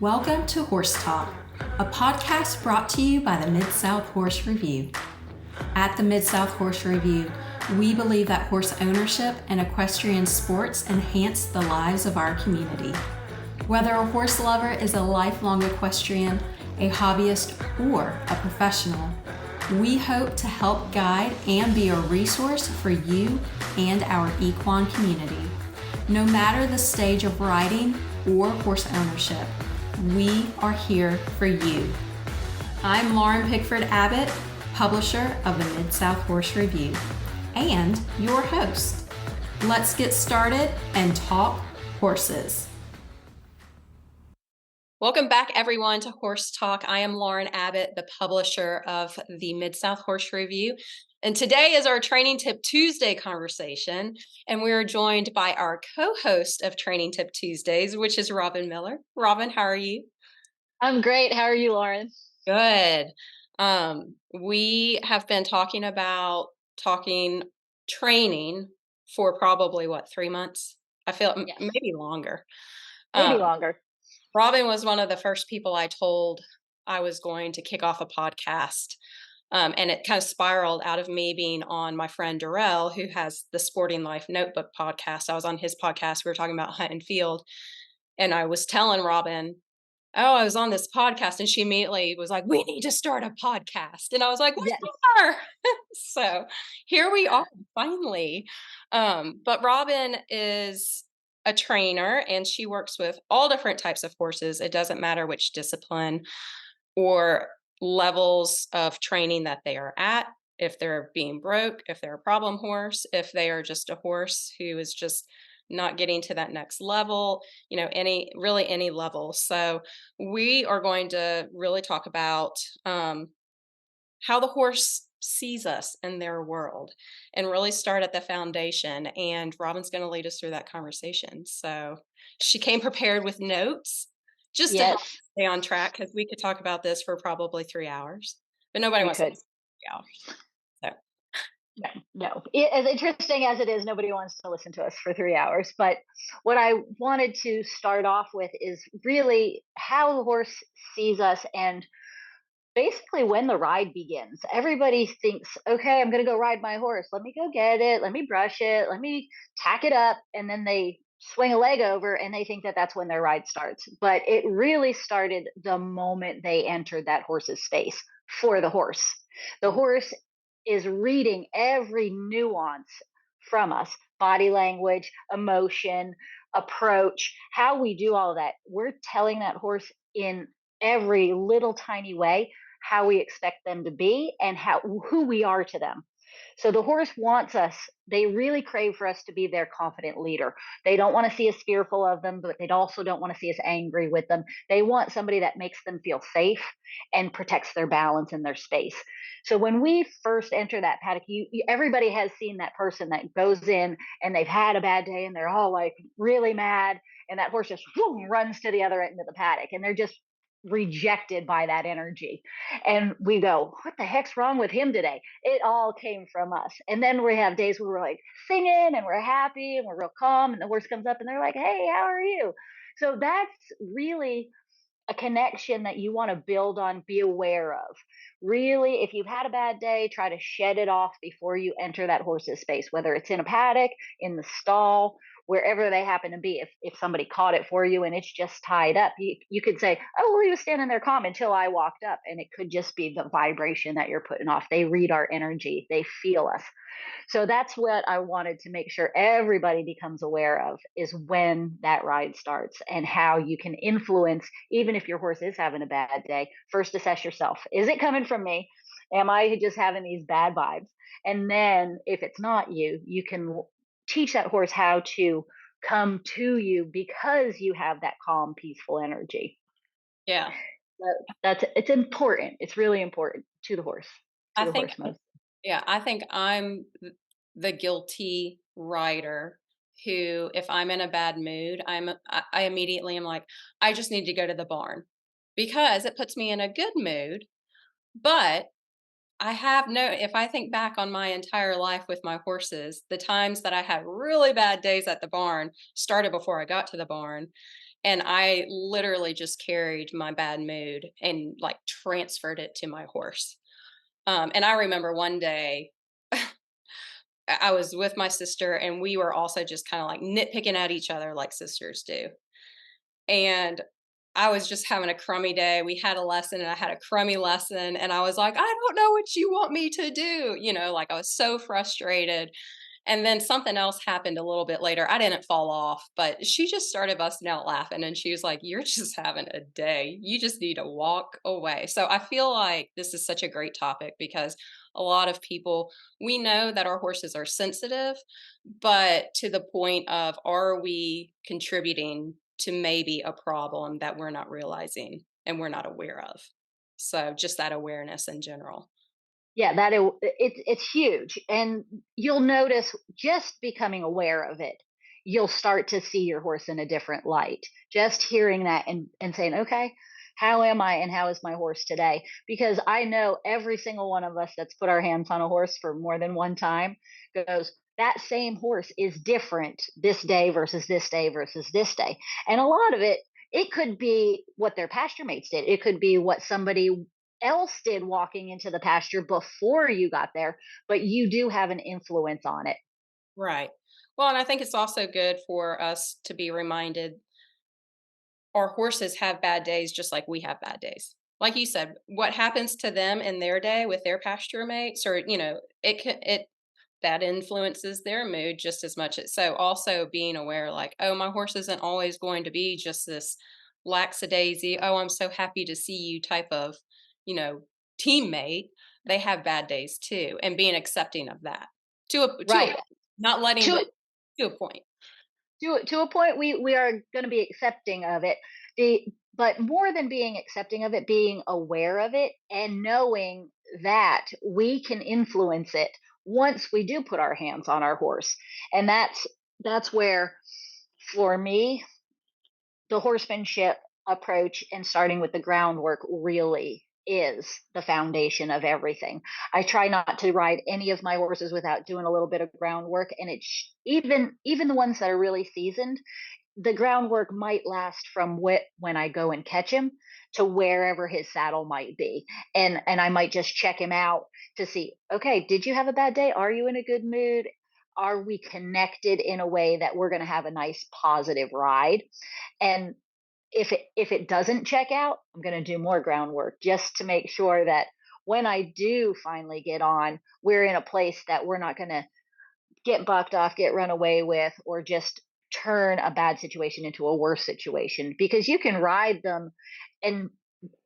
Welcome to Horse Talk, a podcast brought to you by the Mid-South Horse Review. At the Mid-South Horse Review, we believe that horse ownership and equestrian sports enhance the lives of our community. Whether a horse lover is a lifelong equestrian, a hobbyist, or a professional, we hope to help guide and be a resource for you and our equine community. No matter the stage of riding or horse ownership, we are here for you. I'm Lauren Pickford Abbott, publisher of the Mid-South Horse Review, and your host. Let's get started and talk horses. Welcome back, everyone, to Horse Talk. I am Lauren Abbott, the publisher of the Mid-South Horse Review. And today is our Training Tip Tuesday conversation. And we are joined by our co-host of Training Tip Tuesdays, which is Robyn Miller. Robyn, how are you? I'm great. How are you, Lauren? Good. We have been talking training for probably 3 months? I feel Yes. maybe longer. Maybe longer. Robyn was one of the first people I told I was going to kick off a podcast. And it kind of spiraled out of me being on my friend Darrell, who has the Sporting Life Notebook podcast. I was on his podcast. We were talking about hunt and field. And I was telling Robyn, oh, I was on this podcast. And she immediately was like, we need to start a podcast. And I was like, we are. So here we are, finally. But Robyn is a trainer, and she works with all different types of horses. It doesn't matter which discipline or levels of training that they are at, if they're being broke, if they're a problem horse, if they are just a horse who is just not getting to that next level, any level. So we are going to really talk about how the horse sees us in their world and really start at the foundation. And Robyn's going to lead us through that conversation. So she came prepared with notes just to help us stay on track, because we could talk about this for probably 3 hours, but nobody wants to listen to 3 hours. So. No. As interesting as it is, nobody wants to listen to us for 3 hours. But what I wanted to start off with is really how the horse sees us, and basically when the ride begins. Everybody thinks, okay, I'm going to go ride my horse. Let me go get it. Let me brush it. Let me tack it up. And then they swing a leg over and they think that that's when their ride starts. But it really started the moment they entered that horse's space for the horse. The horse is reading every nuance from us: body language, emotion, approach, how we do all that. We're telling that horse in every little tiny way how we expect them to be and who we are to them. So the horse wants us, they really crave for us to be their confident leader. They don't want to see us fearful of them, but they also don't want to see us angry with them. They want somebody that makes them feel safe and protects their balance and their space. So when we first enter that paddock, everybody has seen that person that goes in and they've had a bad day and they're all like really mad, and that horse just runs to the other end of the paddock and they're just rejected by that energy. And we go, what the heck's wrong with him today? It all came from us. And then we have days where we're like singing and we're happy and we're real calm, and the horse comes up and they're like, hey, how are you? So that's really a connection that you want to build on, be aware of. Really, if you've had a bad day, try to shed it off before you enter that horse's space, whether it's in a paddock, in the stall, wherever they happen to be. If somebody caught it for you and it's just tied up, you could say, oh, well, he was standing there calm until I walked up. And it could just be the vibration that you're putting off. They read our energy. They feel us. So that's what I wanted to make sure everybody becomes aware of, is when that ride starts and how you can influence, even if your horse is having a bad day. First, assess yourself. Is it coming from me? Am I just having these bad vibes? And then if it's not you, you can teach that horse how to come to you because you have that calm, peaceful energy. Yeah. It's important. It's really important to the horse. I think I'm the guilty rider who, if I'm in a bad mood, I immediately am like, I just need to go to the barn, because it puts me in a good mood. But if I think back on my entire life with my horses, the times that I had really bad days at the barn started before I got to the barn. And I literally just carried my bad mood and like transferred it to my horse. And I remember one day I was with my sister and we were also just kind of like nitpicking at each other like sisters do. And I was just having a crummy day. We had a lesson and I had a crummy lesson. And I was like, I don't know what you want me to do. Like I was so frustrated. And then something else happened a little bit later. I didn't fall off, but she just started busting out laughing and she was like, "You're just having a day. You just need to walk away." So I feel like this is such a great topic because a lot of people, we know that our horses are sensitive, but to the point of, are we contributing to maybe a problem that we're not realizing and we're not aware of? So just that awareness in general. Yeah, it's huge, and you'll notice just becoming aware of it, you'll start to see your horse in a different light. Just hearing that and saying, "Okay, how am I and how is my horse today?" Because I know every single one of us that's put our hands on a horse for more than one time goes, "That same horse is different this day versus this day versus this day." And a lot of it could be what their pasture mates did. It could be what somebody else did walking into the pasture before you got there, but you do have an influence on it. Right. Well, and I think it's also good for us to be reminded our horses have bad days just like we have bad days. Like you said, what happens to them in their day with their pasture mates, or it that influences their mood just as much. So also being aware, like, oh, my horse isn't always going to be just this lackadaisy, oh, I'm so happy to see you type of, you know, teammate. They have bad days too, and being accepting of that to a Right. point, not letting them To to a point. to a point we are going to be accepting of it. But more than being accepting of it, being aware of it and knowing that we can influence it once we do put our hands on our horse. And that's where for me the horsemanship approach and starting with the groundwork really is the foundation of everything. I try not to ride any of my horses without doing a little bit of groundwork, and it's even the ones that are really seasoned, the groundwork might last from when I go and catch him to wherever his saddle might be. And I might just check him out to see, okay, did you have a bad day? Are you in a good mood? Are we connected in a way that we're going to have a nice positive ride? And if it doesn't check out, I'm going to do more groundwork just to make sure that when I do finally get on, we're in a place that we're not going to get bucked off, get run away with, or just turn a bad situation into a worse situation. Because you can ride them and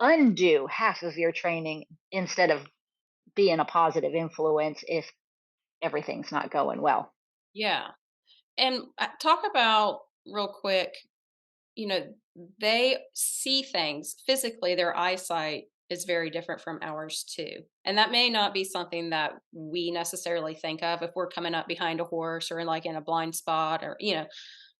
undo half of your training instead of being a positive influence if everything's not going well. Yeah. And talk about real quick, you know, they see things physically, their eyesight is very different from ours too. And that may not be something that we necessarily think of if we're coming up behind a horse or like in a blind spot, or,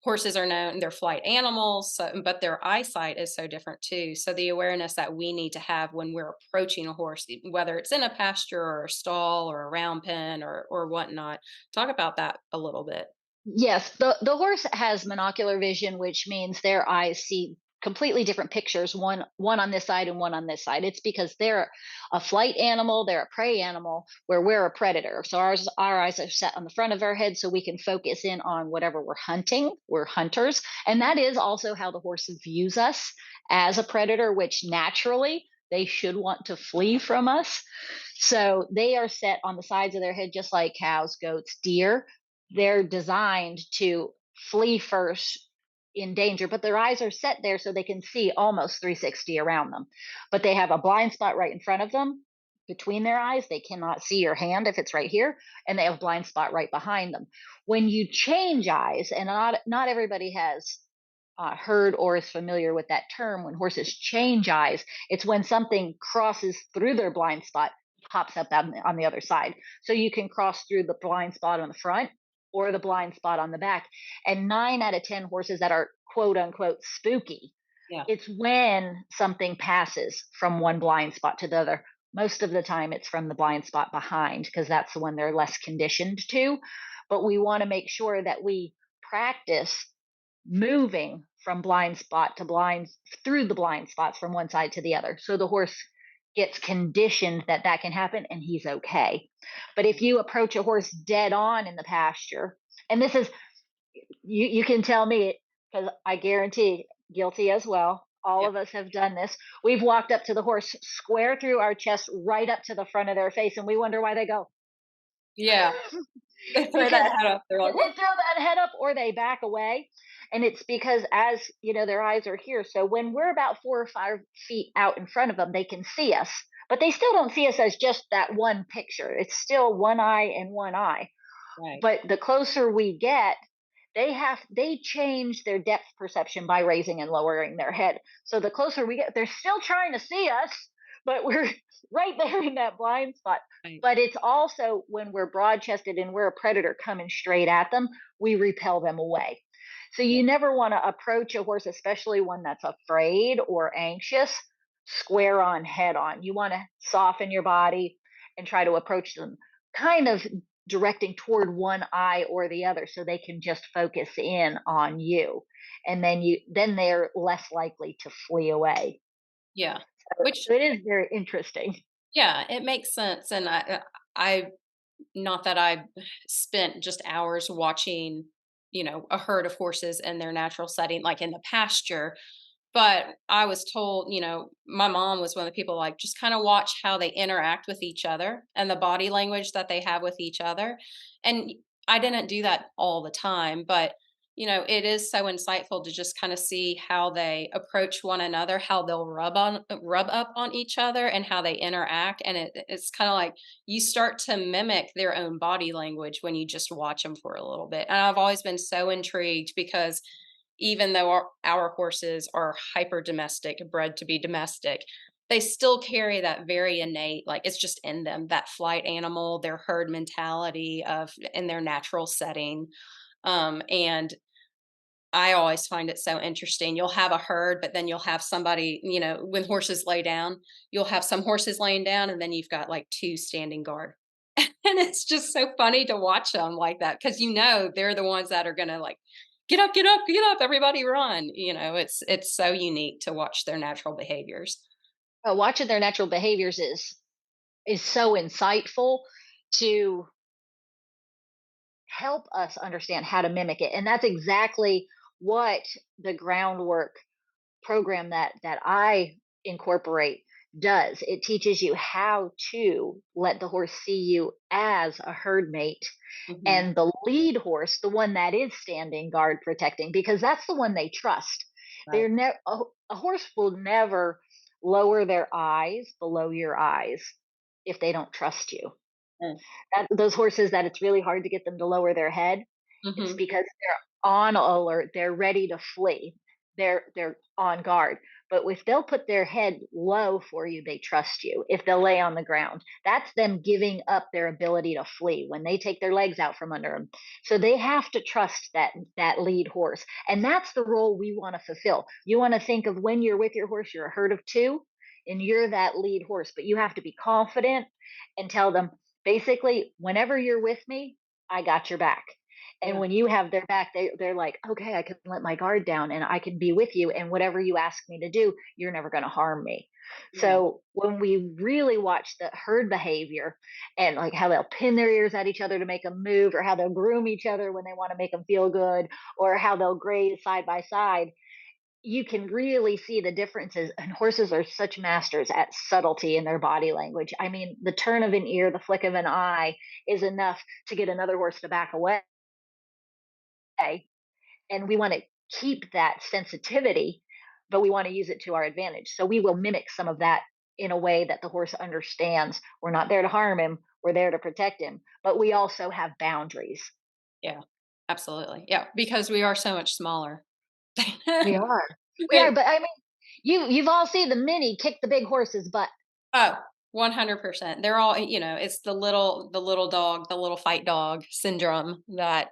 horses are known, they're flight animals, but their eyesight is so different too. So the awareness that we need to have when we're approaching a horse, whether it's in a pasture or a stall or a round pen or whatnot, talk about that a little bit. Yes, the horse has monocular vision, which means their eyes see completely different pictures, one on this side and one on this side. It's because they're a flight animal, they're a prey animal, where we're a predator. So our eyes are set on the front of our head so we can focus in on whatever we're hunting. We're hunters. And that is also how the horse views us as a predator, which naturally they should want to flee from us. So they are set on the sides of their head just like cows, goats, deer. They're designed to flee first in danger, but their eyes are set there so they can see almost 360 around them. But they have a blind spot right in front of them between their eyes. They cannot see your hand if it's right here, and they have a blind spot right behind them. When you change eyes, and not everybody has heard or is familiar with that term, when horses change eyes, it's when something crosses through their blind spot, pops up on the other side. So you can cross through the blind spot on the front or the blind spot on the back. And 9 out of 10 horses that are quote unquote spooky, Yeah. it's when something passes from one blind spot to the other. Most of the time, it's from the blind spot behind because that's the one they're less conditioned to. But we want to make sure that we practice moving from blind spot to blind through the blind spots from one side to the other. So the horse gets conditioned that that can happen and he's okay. But if you approach a horse dead on in the pasture, and this is you can tell me because I guarantee guilty as well. All Yeah. of us have done this. We've walked up to the horse square through our chest, right up to the front of their face, and we wonder why they go. Yeah. They throw Because that head up. They're like, they "Whoop." throw that head up or they back away. And it's because, as you know, their eyes are here. So when we're about 4 or 5 feet out in front of them, they can see us, but they still don't see us as just that one picture. It's still one eye and one eye. Right. But the closer we get, they change their depth perception by raising and lowering their head. So the closer we get, they're still trying to see us, but we're right there in that blind spot. Right. But it's also when we're broad chested and we're a predator coming straight at them, we repel them away. So Yeah. you never want to approach a horse, especially one that's afraid or anxious, square on, head on. You want to soften your body and try to approach them kind of directing toward one eye or the other so they can just focus in on you, and then they're less likely to flee away. Yeah. Which, So it is very interesting. yeah, it makes sense. And I, not that I spent just hours watching, a herd of horses in their natural setting, like in the pasture. But I was told, my mom was one of the people like, just kind of watch how they interact with each other and the body language that they have with each other. And I didn't do that all the time, but it is so insightful to just kind of see how they approach one another, how they'll rub up on each other and how they interact. And it's kind of like you start to mimic their own body language when you just watch them for a little bit. And I've always been so intrigued because even though our horses are hyper domestic, bred to be domestic, they still carry that very innate, like it's just in them, that flight animal, their herd mentality of in their natural setting. And I always find it so interesting. You'll have a herd, but then you'll have somebody, when horses lay down, you'll have some horses laying down, and then you've got like two standing guard. And it's just so funny to watch them like that because they're the ones that are gonna like get up, get up, get up, everybody run. It's so unique to watch their natural behaviors. Watching their natural behaviors is so insightful to help us understand how to mimic it, and that's exactly what the groundwork program that I incorporate does. It teaches you how to let the horse see you as a herd mate, Hmm. and the lead horse, the one that is standing guard protecting, because that's the one they trust. Right. A horse will never lower their eyes below your eyes if they don't trust you. Those horses that it's really hard to get them to lower their head, it's Mm-hmm. because they're on alert, they're ready to flee. They're on guard. But if they'll put their head low for you, they trust you. If they'll lay on the ground, that's them giving up their ability to flee when they take their legs out from under them. So they have to trust that lead horse, and that's the role we want to fulfill. You want to think of when you're with your horse, you're a herd of two, and you're that lead horse. But you have to be confident and tell them basically, whenever you're with me, I got your back. And Yeah. when you have their back, they're like, okay, I can let my guard down and I can be with you. And whatever you ask me to do, you're never going to harm me. Yeah. So when we really watch the herd behavior and like how they'll pin their ears at each other to make them move, or how they'll groom each other when they want to make them feel good, or how they'll graze side by side, you can really see the differences, and horses are such masters at subtlety in their body language. I mean, the turn of an ear, the flick of an eye is enough to get another horse to back away, and we want to keep that sensitivity, but we want to use it to our advantage. So we will mimic some of that in a way that the horse understands. We're not there to harm him, we're there to protect him, but we also have boundaries. Yeah. Absolutely. Yeah. Because we are so much smaller. We are. We are, It- but I mean, you've all seen the mini kick the big horse's butt. oh, 100%. They're all, it's the little dog, the little fight dog syndrome that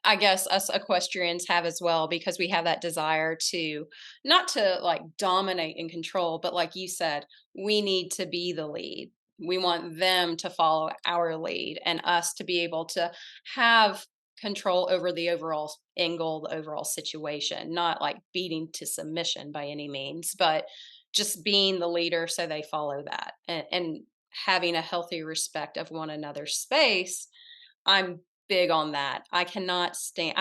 I guess us equestrians have as well, because we have that desire to not to like dominate and control, but like you said, we need to be the lead. We want them to follow our lead and us to be able to have control over the overall angle, the overall situation, not like beating to submission by any means, but just being the leader so they follow that, and having a healthy respect of one another's space. I'm big on that. I cannot stand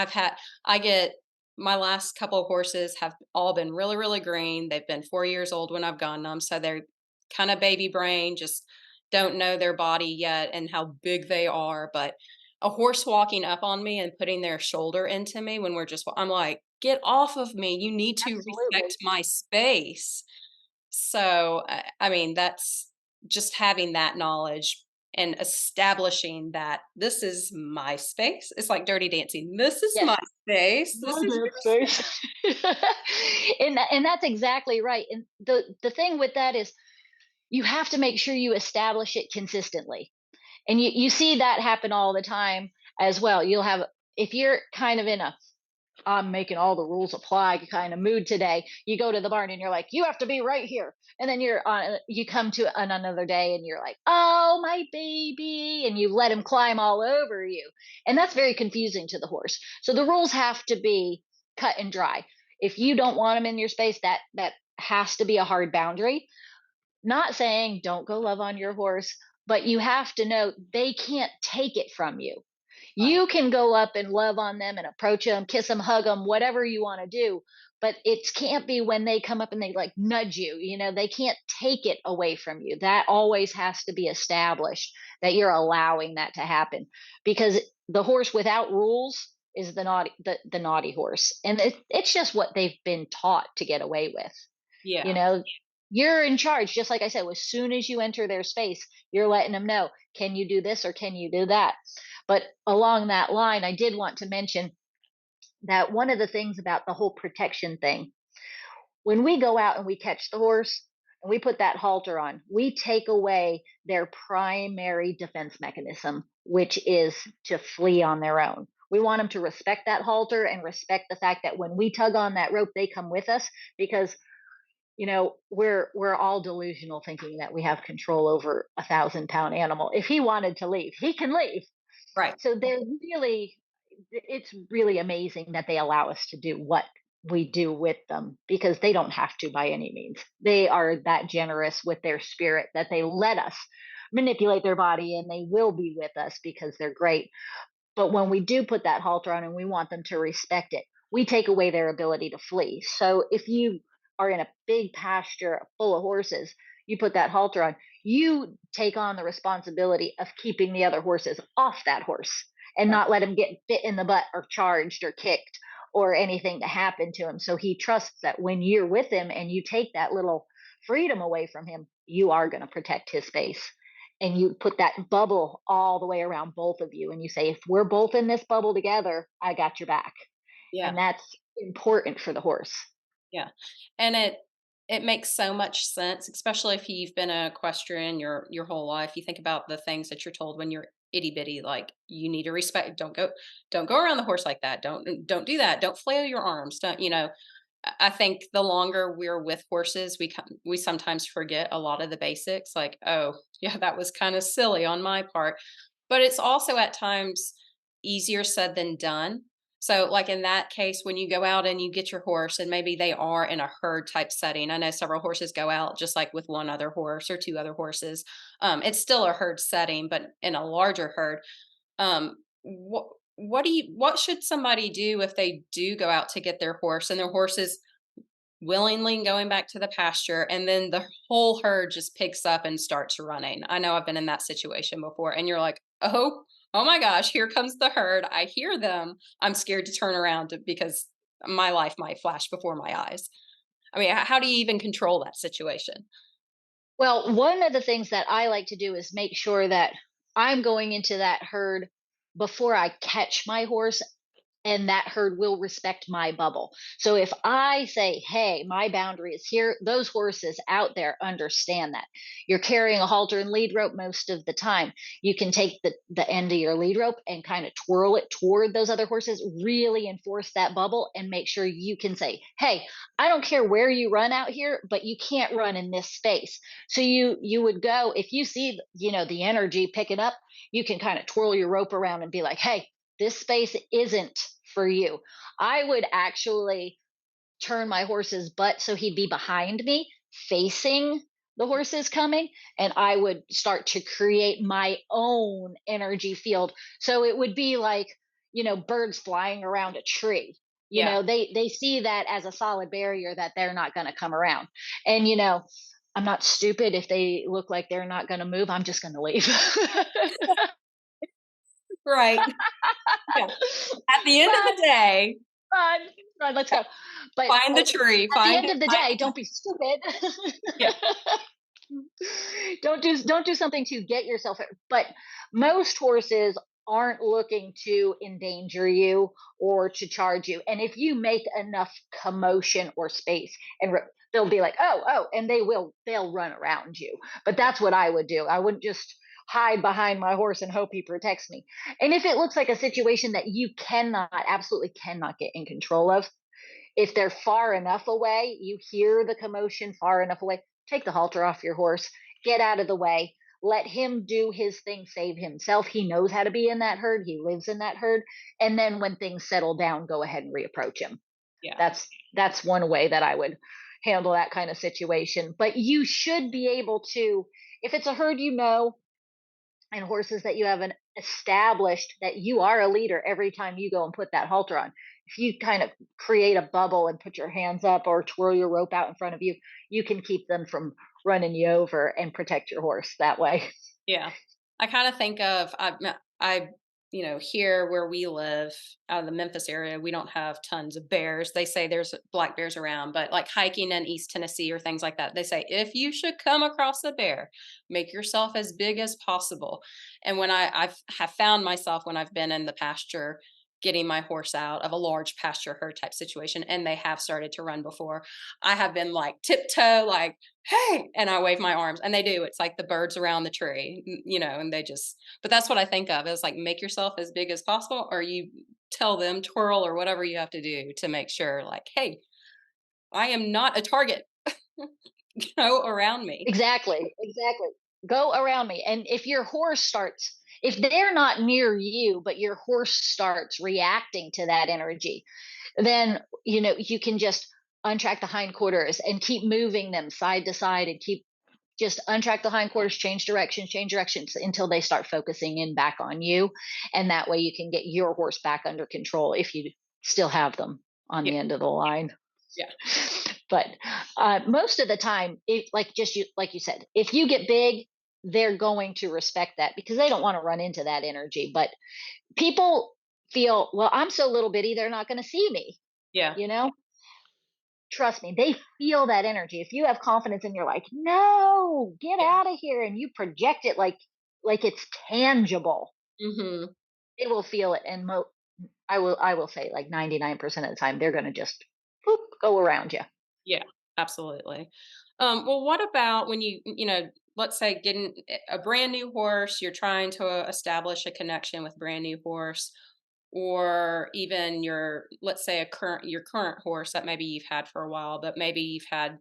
I get my last couple of horses have all been really, really green. They've been 4 years old when I've gotten them, so they're kinda baby brain, just don't know their body yet and how big they are, but a horse walking up on me and putting their shoulder into me when we're just I'm like, "Get off of me. You need to respect Absolutely. my space." So, I mean, that's just having that knowledge and establishing that this is my space. It's like Dirty Dancing. This is Yes. my space. This My is damn your face. space. And that's exactly right. And the thing with that is you have to make sure you establish it consistently. And you see that happen all the time as well. You'll have, if you're kind of in a I'm making all the rules apply kind of mood today. You go to the barn and you're like, you have to be right here. And then you come to another day and you're like, oh, my baby. And you let him climb all over you. And that's very confusing to the horse. So the rules have to be cut and dry. If you don't want him in your space, that has to be a hard boundary. Not saying don't go love on your horse, but you have to know they can't take it from you. Right. You can go up and love on them and approach them, kiss them, hug them, whatever you want to do. But it can't be when they come up and they like nudge you. They can't take it away from you. That always has to be established that you're allowing that to happen because the horse without rules is the naughty horse. And it's just what they've been taught to get away with. You Yeah. know, you're in charge, just like I said, as soon as you enter their space, you're letting them know, can you do this or can you do that? But along that line, I did want to mention that one of the things about the whole protection thing, when we go out and we catch the horse and we put that halter on, we take away their primary defense mechanism, which is to flee on their own. We want them to respect that halter and respect the fact that when we tug on that rope, they come with us because we're all delusional thinking that we have control over 1,000-pound animal. If he wanted to leave, he can leave. Right. So it's really amazing that they allow us to do what we do with them because they don't have to by any means. They are that generous with their spirit that they let us manipulate their body and they will be with us because they're great. But when we do put that halter on and we want them to respect it, we take away their ability to flee. So if you are in a big pasture full of horses, you put that halter on, you take on the responsibility of keeping the other horses off that horse and Right. not let him get bit in the butt or charged or kicked or anything to happen to him. So he trusts that when you're with him and you take that little freedom away from him, you are going to protect his space and you put that bubble all the way around both of you and you say if we're both in this bubble together, I got your back. Yeah. And that's important for the horse. Yeah. And it makes so much sense, especially if you've been a equestrian your whole life. You think about the things that you're told when you're itty bitty, like you need to respect. Don't go around the horse like that. Don't do that. Don't flail your arms. Don't I think the longer we're with horses, we sometimes forget a lot of the basics. Like, oh yeah, that was kind of silly on my part, but it's also at times easier said than done. So, like in that case, when you go out and you get your horse, and maybe they are in a herd type setting, I know several horses go out just like with one other horse or two other horses. It's still a herd setting, but in a larger herd. What should somebody do if they do go out to get their horse and their horse is willingly going back to the pasture and then the whole herd just picks up and starts running? I know I've been in that situation before and you're like, oh my gosh, here comes the herd. I hear them. I'm scared to turn around because my life might flash before my eyes. I mean, how do you even control that situation? Well, one of the things that I like to do is make sure that I'm going into that herd before I catch my horse and that herd will respect my bubble. So if I say, hey, my boundary is here, those horses out there understand that. You're carrying a halter and lead rope most of the time. You can take the end of your lead rope and kind of twirl it toward those other horses, really enforce that bubble and make sure you can say, hey, I don't care where you run out here, but you can't run in this space. So you would go, if you see, the energy picking up, you can kind of twirl your rope around and be like, hey, this space isn't for you. I would actually turn my horse's butt so he'd be behind me, facing the horses coming, and I would start to create my own energy field. So it would be like, birds flying around a tree. Yeah. They see that as a solid barrier that they're not going to come around. And I'm not stupid. If they look like they're not going to move, I'm just going to leave. Right. Yeah. At the end of Run, the day, run, run, let's go. But find the tree, at the find end it, of the find day, the don't be stupid. yeah, Don't do something to get yourself hurt. But most horses aren't looking to endanger you or to charge you. And if you make enough commotion or space, they'll be like, oh, oh, and they'll run around you. But yeah, that's what I would do. I wouldn't just hide behind my horse and hope he protects me. And if it looks like a situation that you absolutely cannot get in control of, if they're far enough away, you hear the commotion far enough away, take the halter off your horse, get out of the way, let him do his thing, save himself. He knows how to be in that herd, he lives in that herd. And then when things settle down, go ahead and reapproach him. yeah, That's one way that I would handle that kind of situation. But you should be able to, if it's a herd and horses that you haven't established that you are a leader every time you go and put that halter on. If you kind of create a bubble and put your hands up or twirl your rope out in front of you, you can keep them from running you over and protect your horse that way. yeah. I kinda think of here where we live, out of the Memphis area, we don't have tons of bears. They say there's black bears around, but, like, hiking in East Tennessee or things like that, they say, "If you should come across a bear, make yourself as big as possible." And when I've have found myself when I've been in the pasture getting my horse out of a large pasture herd type situation, and they have started to run before, I have been, like, tiptoe, like, "Hey," and I wave my arms, and they do. It's like the birds around the tree, and they just but that's what I think of is, like, make yourself as big as possible, or you tell them twirl or whatever you have to do to make sure, like, "Hey, I am not a target," around me. Exactly, exactly. Go around me. And if they're not near you, but your horse starts reacting to that energy, then, you can just untrack the hindquarters and keep moving them side to side and keep just untrack the hindquarters, change directions until they start focusing in back on you. And that way you can get your horse back under control if you still have them on Yeah, the end of the line. yeah, But most of the time, like you said, if you get big, they're going to respect that because they don't want to run into that energy. But people feel, well, I'm so little bitty, they're not going to see me. yeah, You know, trust me, they feel that energy. If you have confidence and you're like, no, get yeah. out of here, and you project it like it's tangible, Mhm. they will feel it. And I will say like 99% of the time, they're going to just boop, go around you. Yeah, absolutely. Well, what about when let's say getting a brand new horse, you're trying to establish a connection with brand new horse, or even let's say your current horse that maybe you've had for a while, but maybe you've had,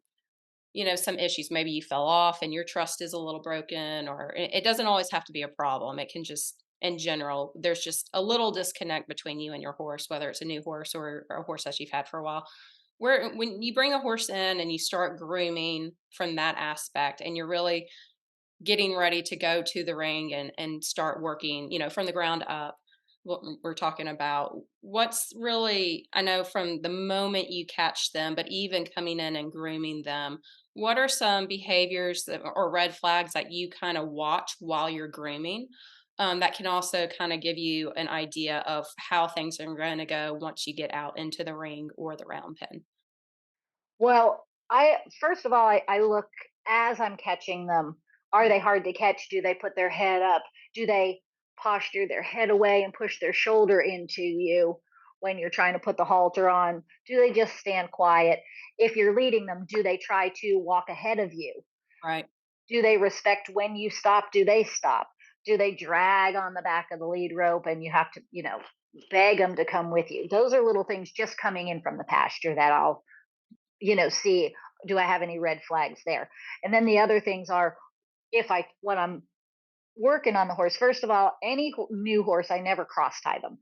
some issues. Maybe you fell off and your trust is a little broken, or it doesn't always have to be a problem. It can just, in general, there's just a little disconnect between you and your horse, whether it's a new horse or a horse that you've had for a while. Where when you bring a horse in and you start grooming from that aspect, and you're really getting ready to go to the ring and start working, from the ground up. What we're talking about, what's really, I know from the moment you catch them, but even coming in and grooming them, what are some behaviors or red flags that you kind of watch while you're grooming, that can also kind of give you an idea of how things are going to go once you get out into the ring or the round pen? Well, I first of all, I look as I'm catching them. Are they hard to catch? Do they put their head up? Do they posture their head away and push their shoulder into you when you're trying to put the halter on? Do they just stand quiet? If you're leading them, do they try to walk ahead of you? Right. Do they respect when you stop? Do they stop? Do they drag on the back of the lead rope and you have to, beg them to come with you? Those are little things just coming in from the pasture that I'll see, do I have any red flags there? And then the other things are, if I when I'm working on the horse, first of all, any new horse, I never cross tie them.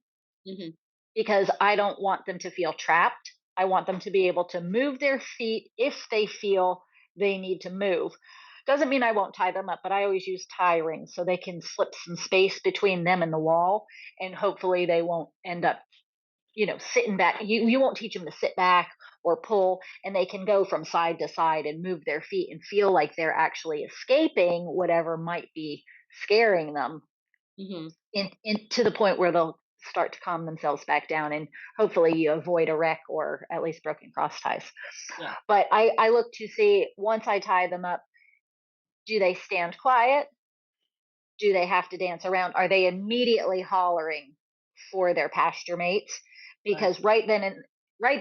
Mhm. because I don't want them to feel trapped. I want them to be able to move their feet if they feel they need to move. Doesn't mean I won't tie them up, but I always use tie rings so they can slip some space between them and the wall, and hopefully they won't end up, sitting back. You won't teach them to sit back or pull, and they can go from side to side and move their feet and feel like they're actually escaping whatever might be scaring them, Mhm. in to the point where they'll start to calm themselves back down, and hopefully you avoid a wreck or at least broken cross ties. Yeah. But I look to see, once I tie them up, do they stand quiet? Do they have to dance around? Are they immediately hollering for their pasture mates? Right. Because right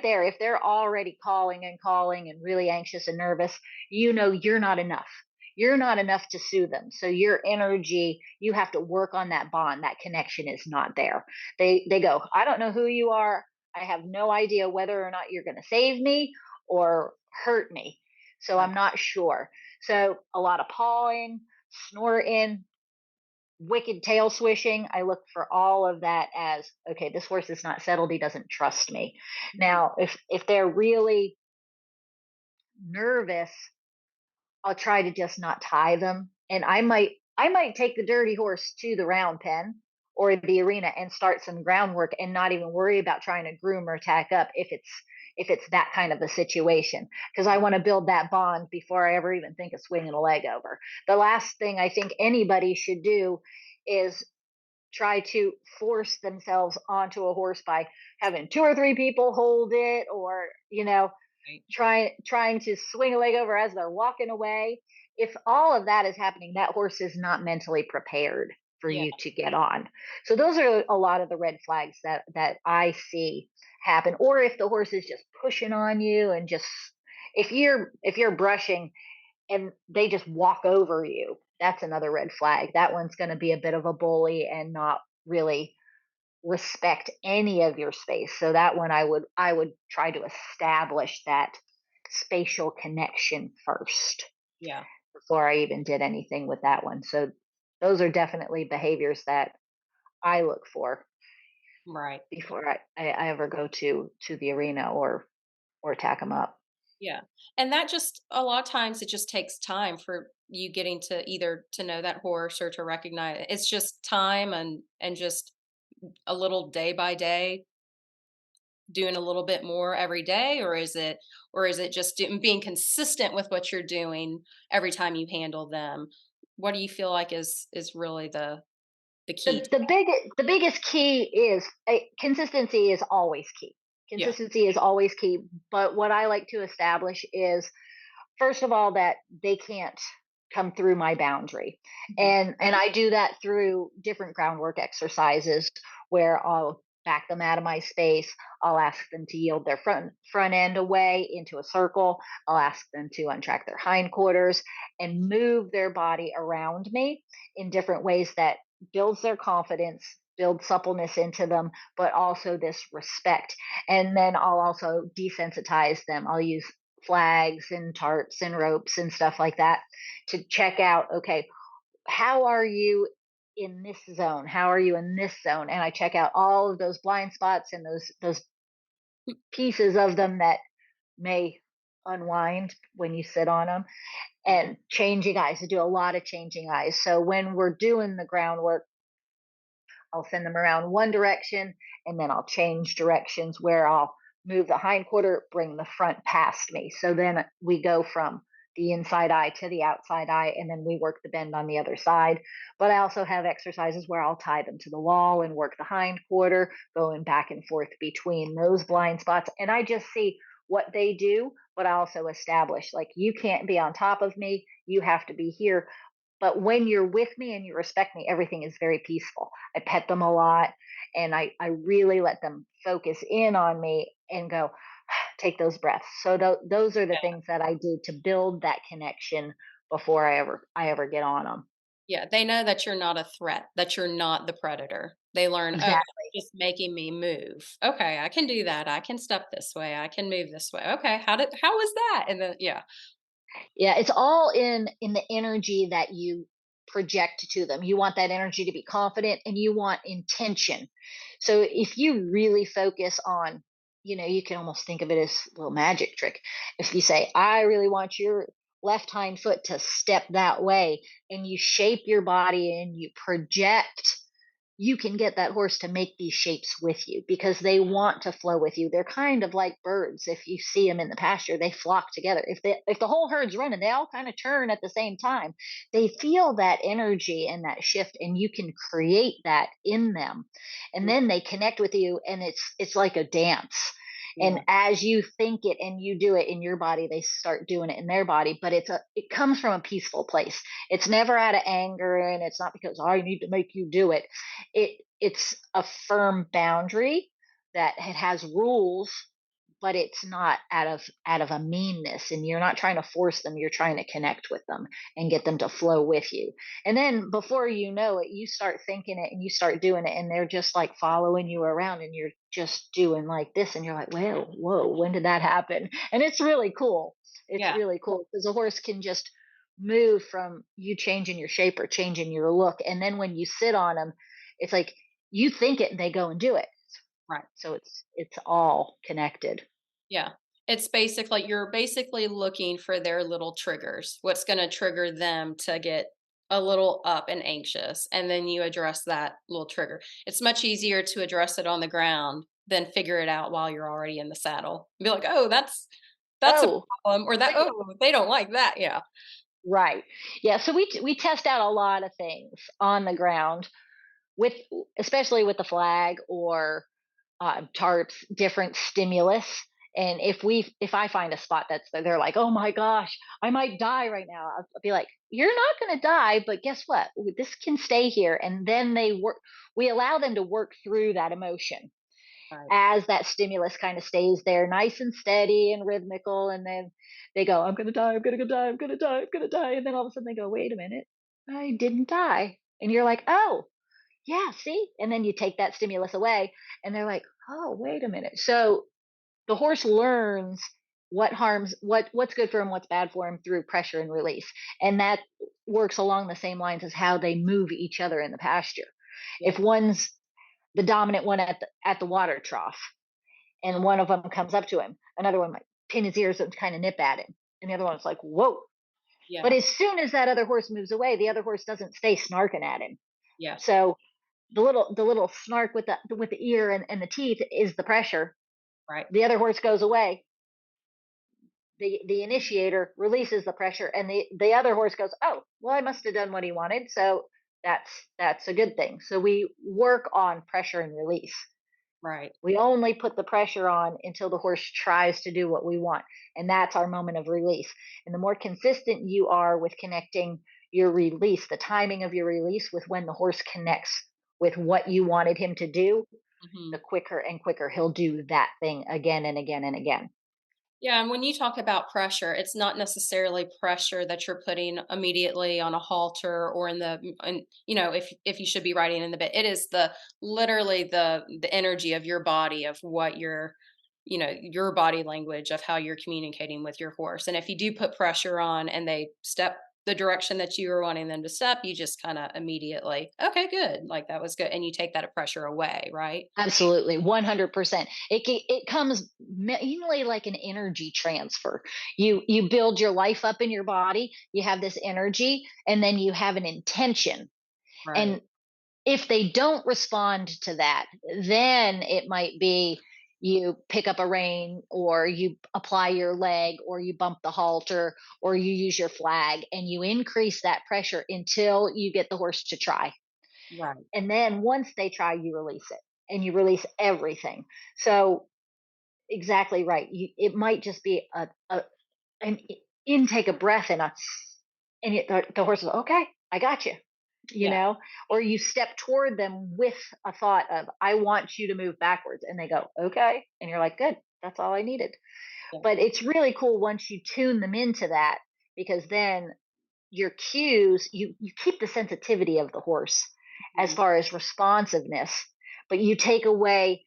there, if they're already calling and really anxious and nervous, you're not enough. You're not enough to soothe them. So your energy, you have to work on that bond. That connection is not there. They go, I don't know who you are. I have no idea whether or not you're going to save me or hurt me. So Right. I'm not sure. So a lot of pawing, snorting, wicked tail swishing. I look for all of that as, okay, this horse is not settled. He doesn't trust me. Mhm. Now, if they're really nervous, I'll try to just not tie them. And I might take the dirty horse to the round pen or the arena and start some groundwork and not even worry about trying to groom or tack up if it's that kind of a situation, because I Right. want to build that bond before I ever even think of swinging a leg over. The last thing I think anybody should do is try to force themselves onto a horse by having two or three people hold it, or Right. trying to swing a leg over as they're walking away. If all of that is happening, that horse is not mentally prepared for Yeah. you to get on. So those are a lot of the red flags that I see happen. Or if the horse is just pushing on you, and just, if you're brushing and they just walk over you, that's another red flag. That one's going to be a bit of a bully and not really respect any of your space. So that one, I would try to establish that spatial connection first Yeah. before I even did anything with that one. So those are definitely behaviors that I look for Right. before I ever go to the arena or tack them up. Yeah. And that just a lot of times it just takes time for you getting to either to know that horse or to recognize it's just time and just a little day by day doing a little bit more every day, or is it just being consistent with what you're doing every time you handle them? What do you feel like is really the key The to the that? big the biggest key is, consistency is always key. Yeah. Consistency is always key. But what I like to establish is, first of all, that they can't come through my boundary. Mhm. And I do that through different groundwork exercises where I'll back them out of my space. I'll ask them to yield their front end away into a circle. I'll ask them to untrack their hindquarters and move their body around me in different ways that builds their confidence, build suppleness into them, but also this respect. And then I'll also desensitize them. I'll use flags and tarps and ropes and stuff like that to check out, okay, how are you in this zone, how are you in this zone, and I check out all of those blind spots and those pieces of them that may unwind when you sit on them. And changing eyes, I do a lot of changing eyes. So when we're doing the groundwork, I'll send them around one direction, and then I'll change directions where I'll move the hind quarter, bring the front past me. So then we go from the inside eye to the outside eye, and then we work the bend on the other side. But I also have exercises where I'll tie them to the wall and work the hind quarter, going back and forth between those blind spots. And I just see what they do, but I also establish, like, you can't be on top of me, you have to be here. But when you're with me and you respect me, everything is very peaceful. I pet them a lot, and I really let them focus in on me and go, take those breaths. So those are the things that I do to build that connection before I ever get on them. Yeah, they know that you're not a threat, that you're not the predator. They learn, "Oh, Exactly. just making me move. Okay, I can do that. I can step this way. I can move this way. Okay, how was that?" And then yeah. Yeah, it's all in the energy that you project to them. You want that energy to be confident and you want intention. So if you really focus on, you can almost think of it as a little magic trick. If you say, I really want your left hind foot to step that way, and you shape your body and you project, you can get that horse to make these shapes with you because they want to flow with you. They're kind of like birds. If you see them in the pasture, they flock together. If the whole herd's running, they all kind of turn at the same time. They feel that energy and that shift, and you can create that in them. And Mm, then they connect with you, and it's like a dance. And yeah. as you think it and you do it in your body, they start doing it in their body. But it comes from a peaceful place. It's never out of anger, and it's not because I need to make you do it. It's a firm boundary that it has rules, but it's not out of a meanness, and you're not trying to force them. You're trying to connect with them and get them to flow with you. And then before you know it, you start thinking it and you start doing it, and they're just like following you around, and you're just doing like this, and you're like, whoa, when did that happen? And it's really cool. It's Yeah. really cool because a horse can just move from you changing your shape or changing your look, and then when you sit on them, it's like you think it and they go and do it. Right. So it's all connected. Yeah. It's basically you're basically looking for their little triggers. What's going to trigger them to get a little up and anxious, and then you address that little trigger. It's much easier to address it on the ground than figure it out while you're already in the saddle. Be like, "Oh, that's a Oh, problem," or that, but "Oh, they don't like that." Yeah. right. Yeah, so we test out a lot of things on the ground with, especially with the flag or tarps, different stimulus. And if I find a spot that's they're like, oh my gosh, I might die right now, I'll be like, you're not going to die, but guess what? This can stay here, and then they work. We allow them to work through that emotion Right. as that stimulus kind of stays there nice and steady and rhythmical, and then they go, I'm gonna die, I'm gonna die, I'm gonna die, I'm gonna die, and then all of a sudden they go, wait a minute, I didn't die. And you're like, oh yeah, see. And then you take that stimulus away, and they're like, oh wait a minute. So the horse learns what's good for him, what's bad for him through pressure and release. And that works along the same lines as how they move each other in the pasture. Yeah. If one's the dominant one at the water trough, and one of them comes up to him, another one might pin his ears and kind of nip at him, and the other one's like, whoa. But Yeah. as soon as that other horse moves away, the other horse doesn't stay snarking at him. Yeah. So the little snark with the ear and the teeth is the pressure. Right. The other horse goes away. The initiator releases the pressure, and the other horse goes, oh well, I must have done what he wanted, so that's a good thing. So we work on pressure and release. Right. We only put the pressure on until the horse tries to do what we want. And that's our moment of release. And the more consistent you are with connecting your release, the timing of your release with when the horse connects with what you wanted him to do, the Mhm. quicker and quicker he'll do that thing again and again and again. Yeah, and when you talk about pressure, it's not necessarily pressure that you're putting immediately on a halter or in and if you should be riding in the bit. It is the literally the energy of your body of what your body language of how you're communicating with your horse. And if you do put pressure on and they step the direction that you were wanting them to step, you just kind of immediately, okay, good. Like that was good. And you take that pressure away, right? Absolutely, 100%. It comes mainly like an energy transfer. You build your life up in your body. You have this energy, and then you have an intention. Right. And if they don't respond to that, then it might be you pick up a rein, or you apply your leg, or you bump the halter, or you use your flag, and you increase that pressure until you get the horse to try. Right. And then once they try, you release it, and you release everything. So exactly right. It might just be an intake of breath, and the horse is okay. I got you. You Yeah. know, or you step toward them with a thought of, I want you to move backwards. And they go, okay. And you're like, good. That's all I needed. Yeah. But it's really cool once you tune them into that, because then your cues, you keep the sensitivity of the horse as Mhm. far as responsiveness, but what you take away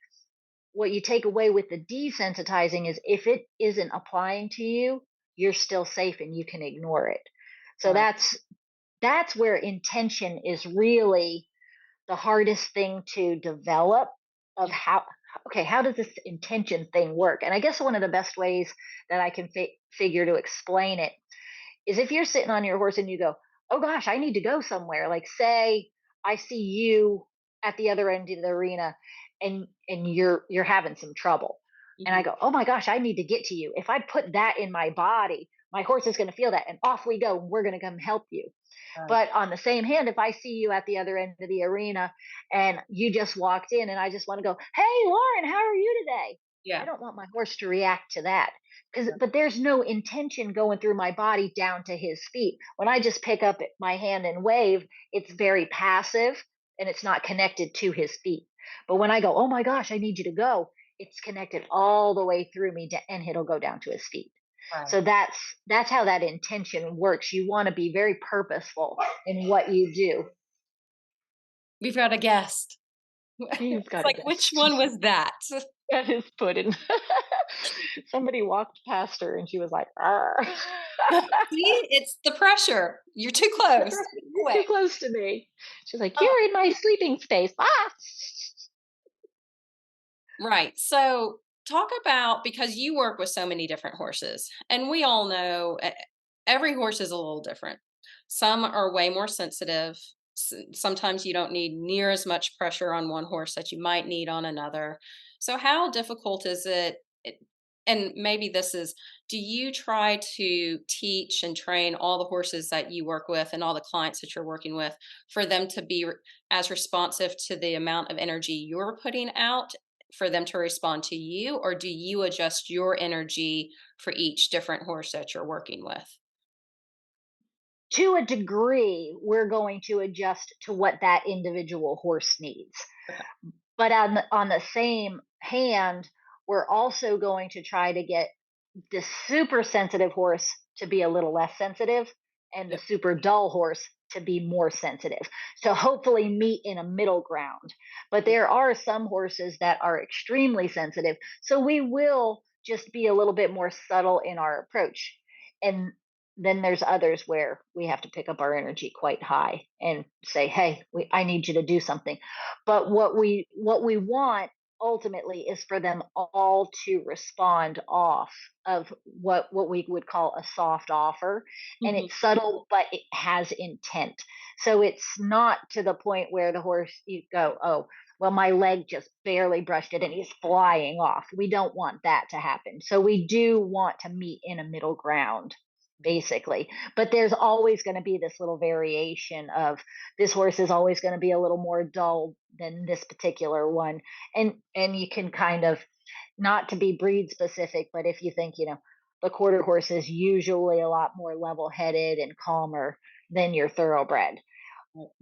with the desensitizing is if it isn't applying to you, you're still safe and you can ignore it. So Right. that's where intention is really the hardest thing to develop, of Yeah. how, okay, how does this intention thing work? And I guess one of the best ways that I can figure to explain it is if you're sitting on your horse and you go, "Oh gosh, I need to go somewhere." Like, say I see you at the other end of the arena, and you're having some trouble. And I Mhm. go, "Oh my gosh, I need to get to you." If I put that in my body, my horse is going to feel that, and off we go, and we're going to come help you. Right. But on the same hand, if I see you at the other end of the arena and you just walked in and I just want to go, "Hey, Lauren, how are you today?" I Yeah. don't want my horse to react to that, because Right. but there's no intention going through my body down to his feet. When I just pick up my hand and wave, it's very passive and it's not connected to his feet. But when I go, "Oh my gosh, I need you to go," it's connected all the way through me and it'll go down to his feet. Right. So that's how that intention works. You want to be very purposeful in what you do. We've got a guest. You've It's got a like, which guess. one was that? That is pudding. Somebody walked past her and she was like, "Arr." See, it's the pressure. You're too close. You're too Away. close to me. She's like, Oh, "You're in my sleeping space." Ah. right. So, talk about, because you work with so many different horses, and we all know every horse is a little different. Some are way more sensitive. Sometimes you don't need near as much pressure on one horse that you might need on another. So, how difficult is it? And maybe this is, do you try to teach and train all the horses that you work with and all the clients that you're working with for them to be as responsive to the amount of energy you're putting out for them to respond to you, or do you adjust your energy for each different horse that you're working with? To a degree, we're going to adjust to what that individual horse needs. Okay. But on the same hand, we're also going to try to get the super sensitive horse to be a little less sensitive and the Yep. super dull horse to be more sensitive. So hopefully meet in a middle ground. But there are some horses that are extremely sensitive. So we will just be a little bit more subtle in our approach. And then there's others where we have to pick up our energy quite high and say, "Hey, I need you to do something." But what we want ultimately is for them all to respond off of what we would call a soft offer, and Mhm. it's subtle but it has intent. So it's not to the point where the horse, you go, "Oh, well, my leg just barely brushed it and he's flying off." We don't want that to happen. So we do want to meet in a middle ground, basically. But there's always going to be this little variation of, this horse is always going to be a little more dull than this particular one. And you can kind of, not to be breed specific, but if you think, the quarter horse is usually a lot more level headed and calmer than your thoroughbred.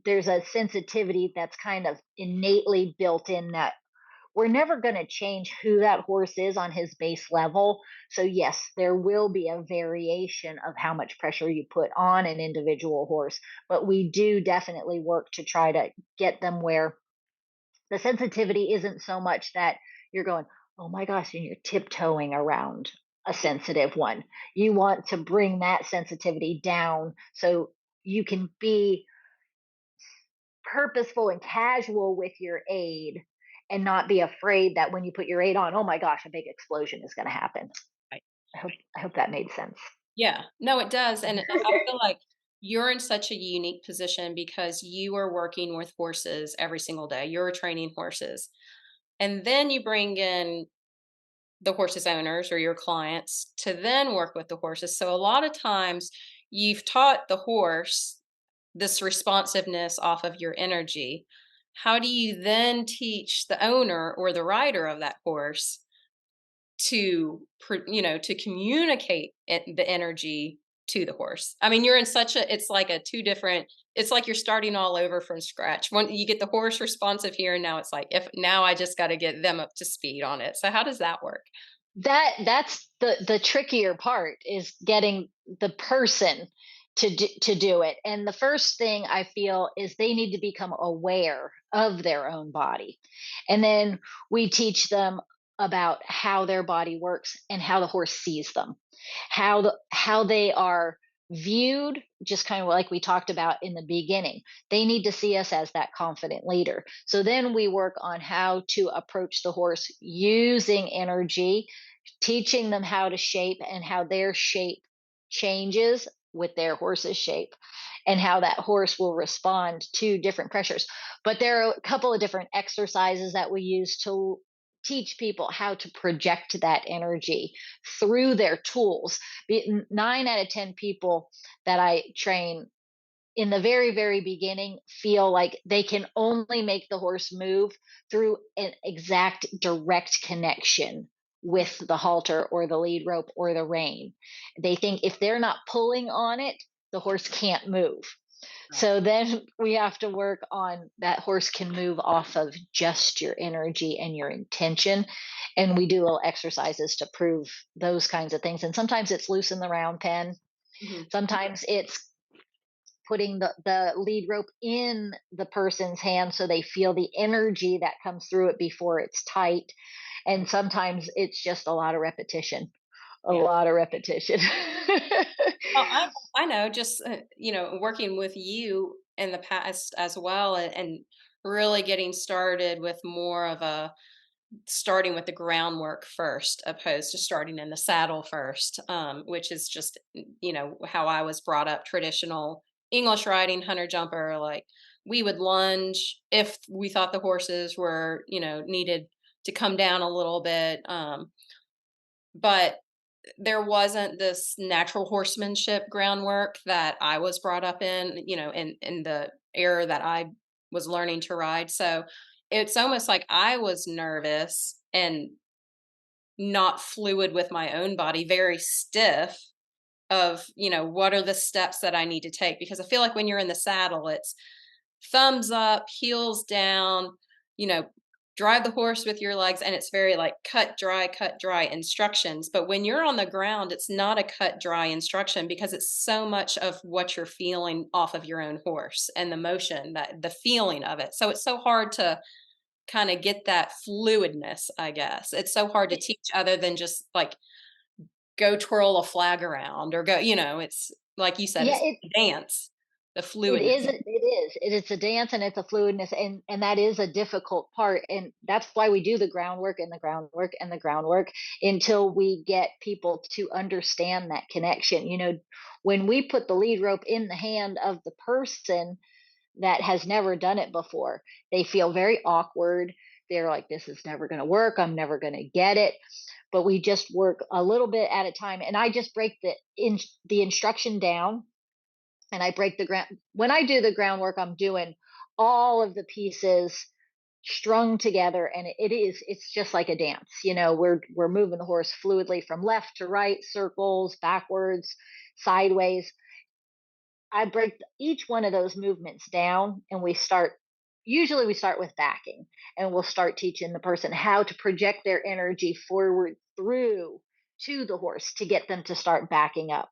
There's a sensitivity that's kind of innately built in, that we're never going to change who that horse is on his base level. So, yes, there will be a variation of how much pressure you put on an individual horse, but we do definitely work to try to get them where the sensitivity isn't so much that you're going, "Oh my gosh," and you're tiptoeing around a sensitive one. You want to bring that sensitivity down so you can be purposeful and casual with your aid, and not be afraid that when you put your aid on, "Oh my gosh, a big explosion is going to happen." Right. I hope that made sense. Yeah. No, it does, and I feel like you're in such a unique position because you are working with horses every single day. You're training horses. And then you bring in the horses owners or your clients to then work with the horses. So a lot of times you've taught the horse this responsiveness off of your energy. How do you then teach the owner or the rider of that horse to to communicate the energy to the horse? I mean, you're in such a, it's like a two different, it's like you're starting all over from scratch. When you get the horse responsive here, and now it's like, if now I just got to get them up to speed on it. So how does that work? That's the trickier part, is getting the person to do it. And the first thing I feel is they need to become aware of their own body. And then we teach them about how their body works and how the horse sees them. How they are viewed just kind of like we talked about in the beginning. They need to see us as that confident leader. So then we work on how to approach the horse using energy, teaching them how to shape and how their shape changes with their horse's shape and how that horse will respond to different pressures. But there are a couple of different exercises that we use to teach people how to project that energy through their tools. 9 out of 10 people that I train in the very, very beginning feel like they can only make the horse move through an exact direct connection with the halter or the lead rope or the rein. They think if they're not pulling on it, the horse can't move. Right. So then we have to work on that horse can move off of just your energy and your intention. And we do little exercises to prove those kinds of things. And sometimes it's loosen the round pen. Mhm. Sometimes it's putting the lead rope in the person's hand so they feel the energy that comes through it before it's tight. And sometimes it's just a lot of repetition, a Yeah. lot of repetition. Well, I know just, working with you in the past as well, and really getting started with more of a starting with the groundwork first, opposed to starting in the saddle first, which is just, how I was brought up, traditional English riding, hunter jumper. Like, we would lunge if we thought the horses were, needed to come down a little bit. But there wasn't this natural horsemanship groundwork that I was brought up in, in the era that I was learning to ride. So it's almost like I was nervous and not fluid with my own body, very stiff of, what are the steps that I need to take? Because I feel like when you're in the saddle, it's thumbs up, heels down, you know, drive the horse with your legs. And it's very like cut, dry instructions. But when you're on the ground, it's not a cut, dry instruction because it's so much of what you're feeling off of your own horse and the motion, that the feeling of it. So it's so hard to kind of get that fluidness, I guess. It's so hard to teach other than just like go twirl a flag around or go, it's like you said, Yeah, it's a dance, the it is. fluidness. It's a dance and it's a fluidness, and that is a difficult part, and that's why we do the groundwork and the groundwork and the groundwork until we get people to understand that connection. When we put the lead rope in the hand of the person that has never done it before, they feel very awkward. They're like, "This is never going to work. I'm never going to get it." But we just work a little bit at a time, and I just break the instruction down, and I break the ground. When I do the groundwork, I'm doing all of the pieces strung together, and it's just like a dance. We're moving the horse fluidly from left to right, circles, backwards, sideways. I break each one of those movements down, and usually we start with backing, and we'll start teaching the person how to project their energy forward through to the horse to get them to start backing up.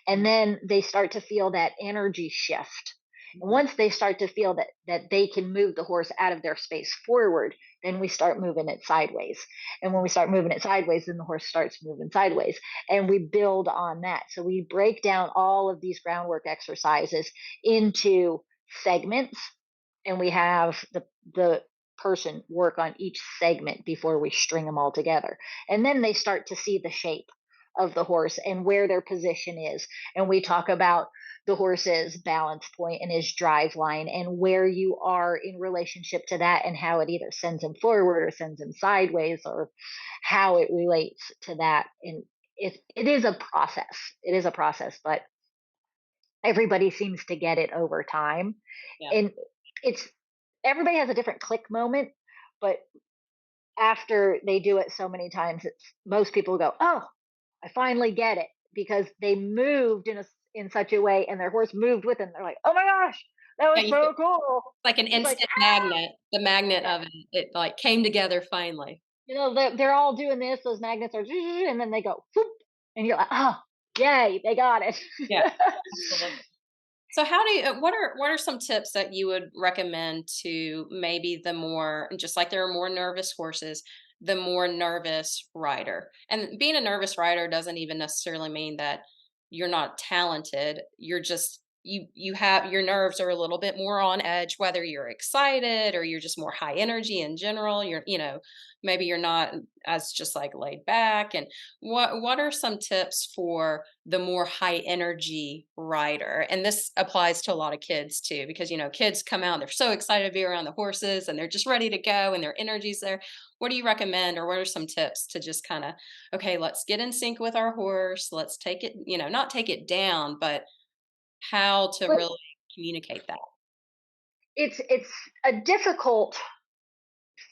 And then they start to feel that energy shift. And Mhm. once they start to feel that they can move the horse out of their space forward, then we start moving it sideways. And when we start moving it sideways, then the horse starts moving sideways. And we build on that. So we break down all of these groundwork exercises into segments, and we have the person work on each segment before we string them all together. And then they start to see the shape of the horse and where their position is. And we talk about the horse's balance point and his drive line and where you are in relationship to that and how it either sends him forward or sends him sideways or how it relates to that. And it is a process. It is a process, but everybody seems to get it over time. Yeah. And it's everybody has a different click moment, but after they do it so many times, it's most people go, "Oh, I finally get it," because they moved in such a way, and their horse moved with them. They're like, "Oh my gosh, that Yeah, was you feel so cool!" like an It's like, instant ah, magnet. The magnet yeah. of it like came together finally. They're all doing this. Those magnets are, and then they go, whoop, and you're like, "Oh, yay, they got it." Yeah, absolutely. So how do you what are some tips that you would recommend to maybe the more, just like there are more nervous horses, the more nervous rider? And being a nervous rider doesn't even necessarily mean that you're not talented. You're just you have your nerves are a little bit more on edge, whether you're excited or you're just more high energy in general. Maybe you're not as just like laid back. And what are some tips for the more high energy rider? And this applies to a lot of kids too, because kids come out, they're so excited to be around the horses and they're just ready to go and their energy's there. What do you recommend, or what are some tips to just kind of, okay, let's get in sync with our horse. Let's take it, not take it down, but how to But really communicate that. it's a difficult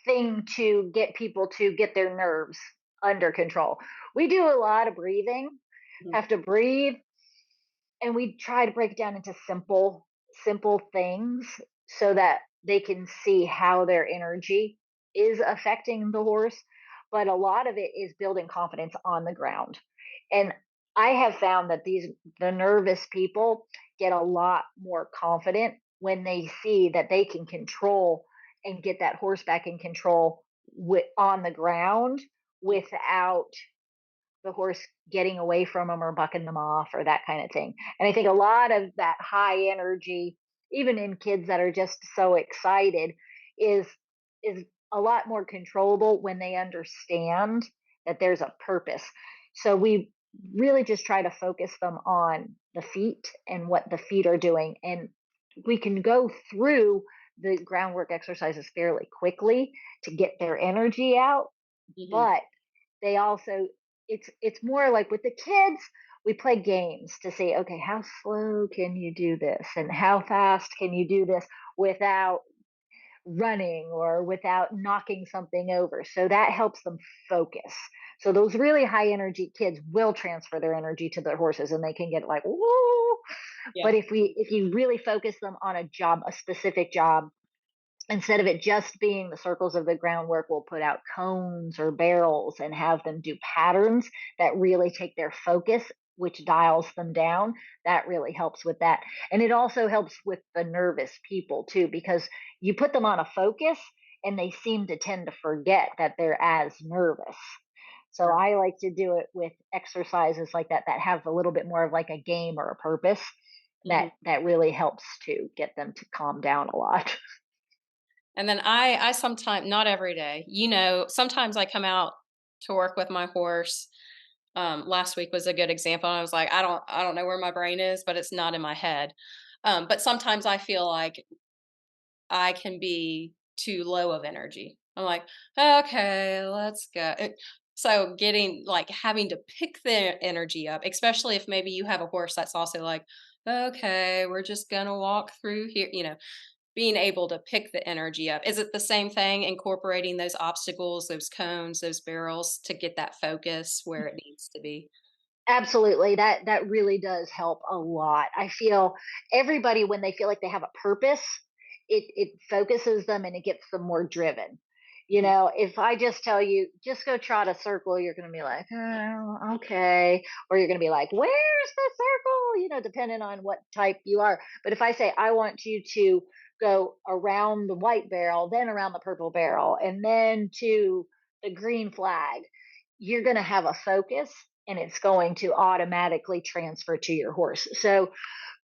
thing to get people to get their nerves under control. We do a lot of breathing, Mhm, have to breathe, and we try to break it down into simple things so that they can see how their energy is affecting the horse. But a lot of it is building confidence on the ground. And I have found that the nervous people get a lot more confident when they see that they can control and get that horse back in control on the ground mhm, without the horse getting away from them or bucking them off or that kind of thing. And I think a lot of that high energy, even in kids that are just so excited, is is a lot more controllable when they understand that there's a purpose. So we really just try to focus them on the feet and what the feet are doing. And we can go through the groundwork exercises fairly quickly to get their energy out, mhm. but they also it's more like with the kids, we play games to see, okay, how slow can you do this and how fast can you do this without running or without knocking something over. So that helps them focus. So those really high energy kids will transfer their energy to their horses and they can get like, woo. But Yeah. if you really focus them on a job, a specific job, instead of it just being the circles of the groundwork, we'll put out cones or barrels and have them do patterns that really take their focus, which dials them down. That really helps with that. And it also helps with the nervous people too, because you put them on a focus and they seem to tend to forget that they're as nervous. So Sure. I like to do it with exercises like that that have a little bit more of like a game or a purpose. Mhm. That really helps to get them to calm down a lot. And then I sometimes, not every day, sometimes I come out to work with my horse. Last week was a good example. I was like, I don't know where my brain is, but it's not in my head. But sometimes I feel like I can be too low of energy. I'm like, okay, let's go. So getting like having to pick the energy up, especially if maybe you have a horse that's also like, okay, we're just gonna walk through here, being able to pick the energy up. Is it the same thing, incorporating those obstacles, those cones, those barrels to get that focus where it needs to be? Absolutely. That really does help a lot. I feel everybody when they feel like they have a purpose, it focuses them and it gets them more driven. You Mhm. know, if I just tell you just go trot a circle, you're going to be like, "Oh, okay," or you're going to be like, "Where's the circle?" You know, depending on what type you are. But if I say I want you to go around the white barrel, then around the purple barrel, and then to the green flag, you're going to have a focus and it's going to automatically transfer to your horse. So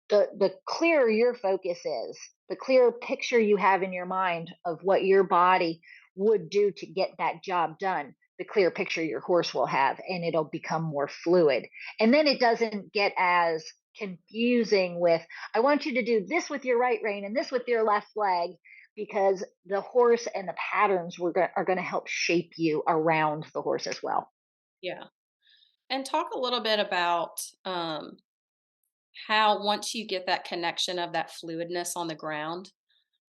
the clearer your focus is, the clearer picture you have in your mind of what your body would do to get that job done, the clear picture your horse will have and it'll become more fluid. And then it doesn't get as confusing with I want you to do this with your right rein and this with your left leg because the horse and the patterns are going to help shape you around the horse as well. Yeah. And talk a little bit about how once you get that connection of that fluidness on the ground,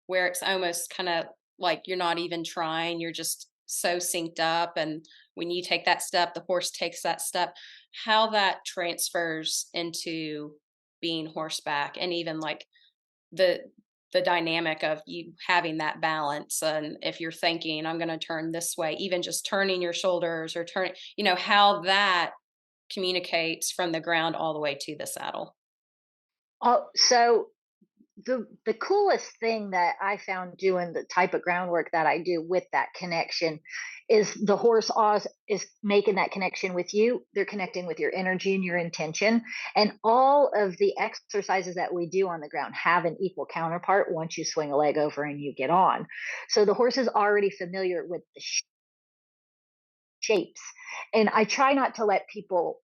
where it's almost kind of like you're not even trying, you're just so synced up. And when you take that step, the horse takes that step, how that transfers into being horseback and even like the the dynamic of you having that balance. And if you're thinking I'm going to turn this way, even just turning your shoulders or turning, how that communicates from the ground all the way to the saddle. Oh, so the coolest thing that I found doing the type of groundwork that I do with that connection is the horse Oz is making that connection with you. They're connecting with your energy and your intention. And all of the exercises that we do on the ground have an equal counterpart once you swing a leg over and you get on. So the horse is already familiar with the shapes. And I try not to let people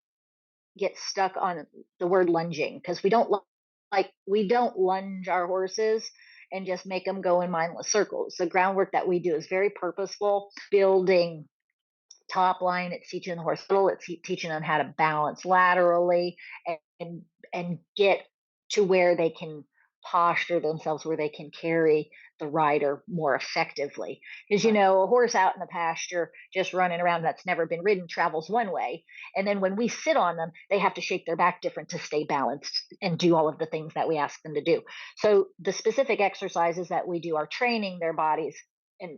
get stuck on the word lunging because we don't lunge our horses and just make them go in mindless circles. The groundwork that we do is very purposeful, building top line. It's teaching the horse little. It's teaching them how to balance laterally and and get to where they can posture themselves, where they can carry the rider more effectively. Because Right. a horse out in the pasture just running around that's never been ridden travels one way, and then when we sit on them, they have to shake their back different to stay balanced and do all of the things that we ask them to do. So the specific exercises that we do are training their bodies and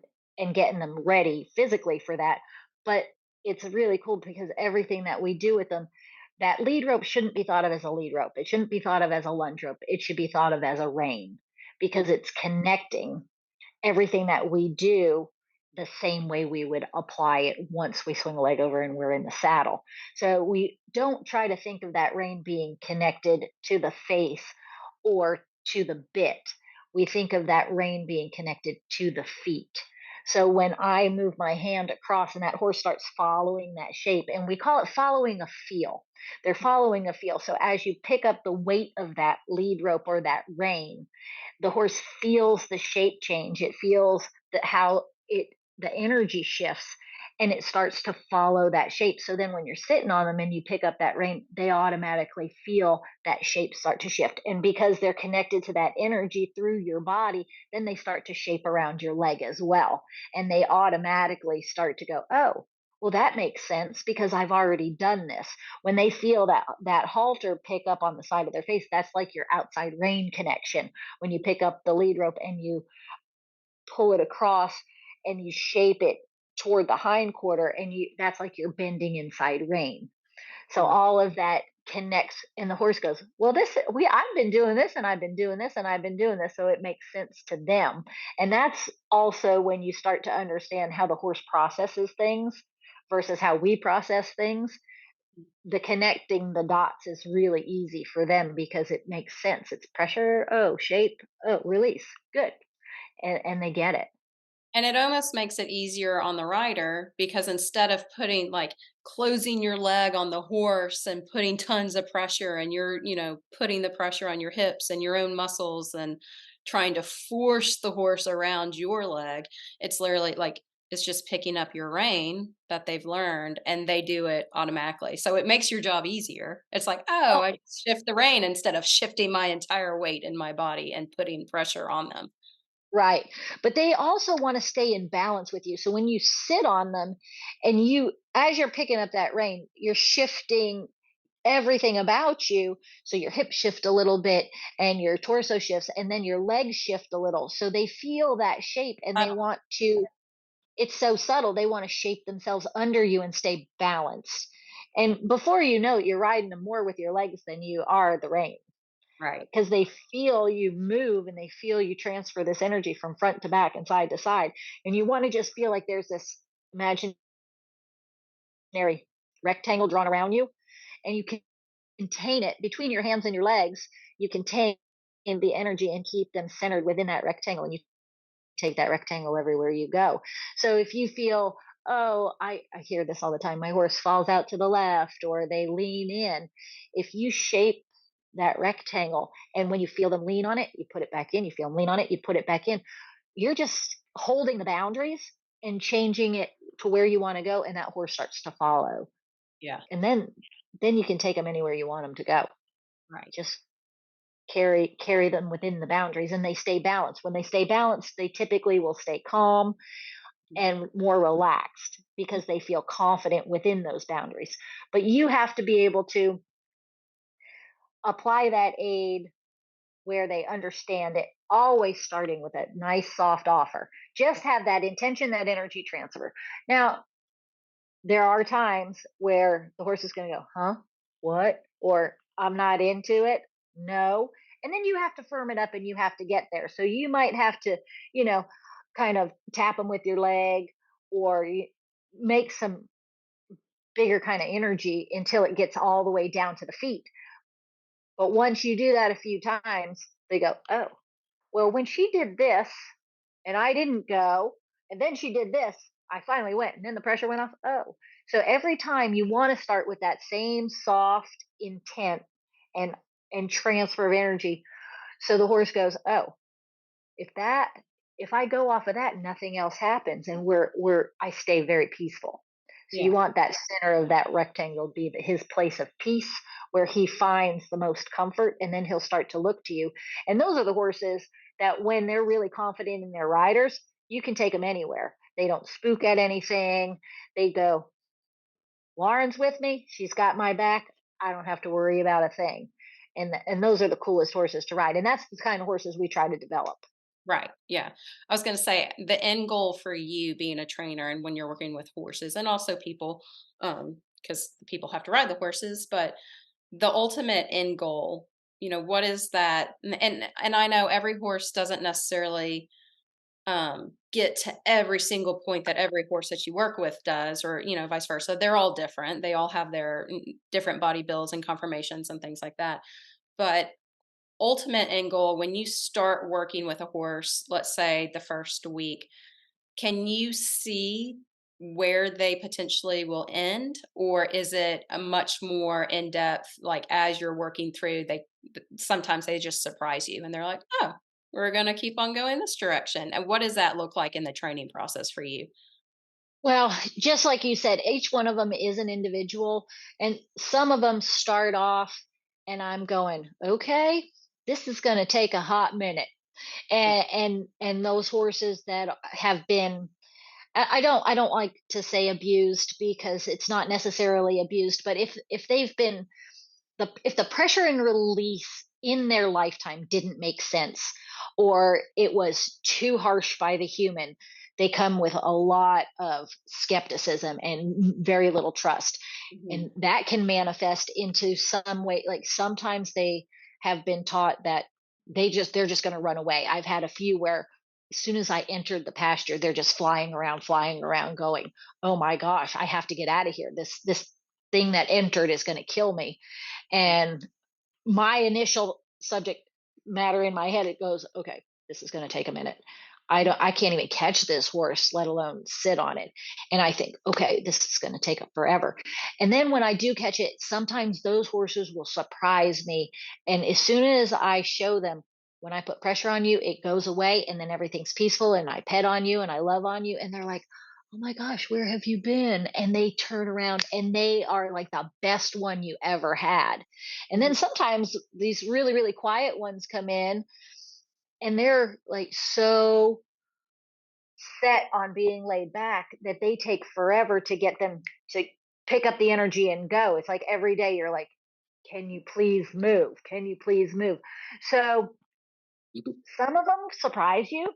getting them ready physically for that, but it's really cool because everything that we do with them, that lead rope shouldn't be thought of as a lead rope. It shouldn't be thought of as a lunge rope. It should be thought of as a rein because it's connecting everything that we do the same way we would apply it once we swing a leg over and we're in the saddle. So we don't try to think of that rein being connected to the face or to the bit. We think of that rein being connected to the feet. So when I move my hand across and that horse starts following that shape, and we call it following a feel. They're following a feel. So as you pick up the weight of that lead rope or that rein, the horse feels the shape change. It feels that how it the energy shifts and it starts to follow that shape. So then when you're sitting on them and you pick up that rein, they automatically feel that shape start to shift. And because they're connected to that energy through your body, then they start to shape around your leg as well. And they automatically start to go, oh, well, that makes sense because I've already done this. When they feel that halter pick up on the side of their face, that's like your outside rein connection. When you pick up the lead rope and you pull it across and you shape it toward the hind quarter, and you that's like you're bending inside rein. So Right. all of that connects, and the horse goes, well, this we I've been doing this and I've been doing this and I've been doing this, so it makes sense to them. And that's also when you start to understand how the horse processes things versus how we process things. The connecting the dots is really easy for them because it makes sense. It's pressure, oh, shape, oh, release, good. And they get it. And it almost makes it easier on the rider because instead of putting like closing your leg on the horse and putting tons of pressure and you're, putting the pressure on your hips and your own muscles and trying to force the horse around your leg, it's literally like it's just picking up your rein that they've learned and they do it automatically. So it makes your job easier. It's like, oh, I just shift the rein instead of shifting my entire weight in my body and putting pressure on them. Right. But they also want to stay in balance with you. So when you sit on them and as you're picking up that rein, you're shifting everything about you. So your hips shift a little bit and your torso shifts and then your legs shift a little. So they feel that shape and they want to, it's so subtle. They want to shape themselves under you and stay balanced. And before you know it, you're riding them more with your legs than you are the rein Right. because they feel you move and they feel you transfer this energy from front to back and side to side. And you want to just feel like there's this imaginary rectangle drawn around you, and you can contain it between your hands and your legs. You contain the energy and keep them centered within that rectangle. And you take that rectangle everywhere you go. So if you feel, oh, I hear this all the time, my horse falls out to the left or they lean in. If you shape that rectangle and when you feel them lean on it, you put it back in, you feel them lean on it, you put it back in. You're just holding the boundaries and changing it to where you want to go, and that horse starts to follow. Yeah. And then you can take them anywhere you want them to go. Right. Just carry them within the boundaries and they stay balanced. When they stay balanced, they typically will stay calm and more relaxed because they feel confident within those boundaries. But you have to be able to apply that aid where they understand it, always starting with a nice soft offer. Just have that intention, that energy transfer. Now, there are times where the horse is going to go, huh? What? Or I'm not into it. No. and then you have to firm it up and you have to get there. So you might have to, you know, kind of tap them with your leg, or make some bigger kind of energy until it gets all the way down to the feet. But once you do that a few times, they go, oh, well, when she did this and I didn't go, and then she did this, I finally went, and then the pressure went off. Oh, so every time you want to start with that same soft intent and transfer of energy. So the horse goes, oh, if that if I go off of that, nothing else happens, and I stay very peaceful. So you Yeah. want that center of that rectangle to be his place of peace, where he finds the most comfort, and then he'll start to look to you. And those are the horses that, when they're really confident in their riders, you can take them anywhere. They don't spook at anything. They go, Lauren's with me. She's got my back. I don't have to worry about a thing. And those are the coolest horses to ride. And that's the kind of horses we try to develop. Right. Yeah. I was going to say the end goal for you being a trainer and when you're working with horses and also people, because people have to ride the horses, but the ultimate end goal, what is that? And I know every horse doesn't necessarily get to every single point that every horse that you work with does, or vice versa. They're all different. They all have their different body builds and conformations and things like that. But ultimate end goal, when you start working with a horse, let's say the first week, can you see where they potentially will end? Or is it a much more in depth, like as you're working through, sometimes they just surprise you and they're like, oh, we're going to keep on going this direction. And what does that look like in the training process for you? Well, just like you said, each one of them is an individual, and some of them start off, and I'm going, okay, this is going to take a hot minute. And those horses that have been, I don't like to say abused, because it's not necessarily abused, but if they've been, if the pressure and release in their lifetime didn't make sense, or it was too harsh by the human, they come with a lot of skepticism and very little trust. Mhm. And that can manifest into some way, like sometimes they have been taught that they're just going to run away. I've had a few where as soon as I entered the pasture, they're just flying around going, oh my gosh, I have to get out of here. This thing that entered is going to kill me. And my initial subject matter in my head, it goes, okay, this is going to take a minute. I can't even catch this horse, let alone sit on it. And I think, okay, this is going to take up forever. And then when I do catch it, sometimes those horses will surprise me. And as soon as I show them, when I put pressure on you, it goes away, and then everything's peaceful, and I pet on you and I love on you. And they're like, oh my gosh, where have you been? And they turn around and they are like the best one you ever had. And then Mhm. sometimes these really, really quiet ones come in, and they're like so set on being laid back that they take forever to get them to pick up the energy and go. It's like every day you're like, can you please move? Can you please move? So some of them surprise you,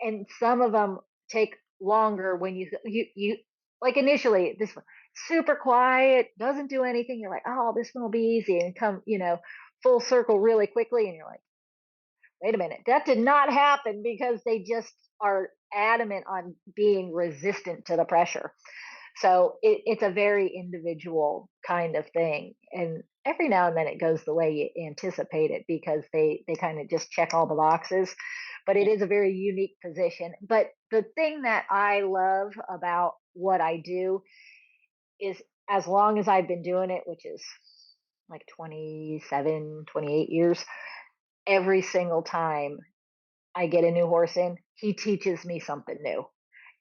and some of them take longer. When you like, initially this one super quiet, doesn't do anything, you're like, oh, this one will be easy, and come, full circle really quickly, and you're like, wait a minute, that did not happen, because they just are adamant on being resistant to the pressure. So it's a very individual kind of thing, and every now and then it goes the way you anticipate it, because they kind of just check all the boxes. But it is a very unique position. But the thing that I love about what I do is, as long as I've been doing it, which is like 27, 28 years, every single time I get a new horse in, he teaches me something new.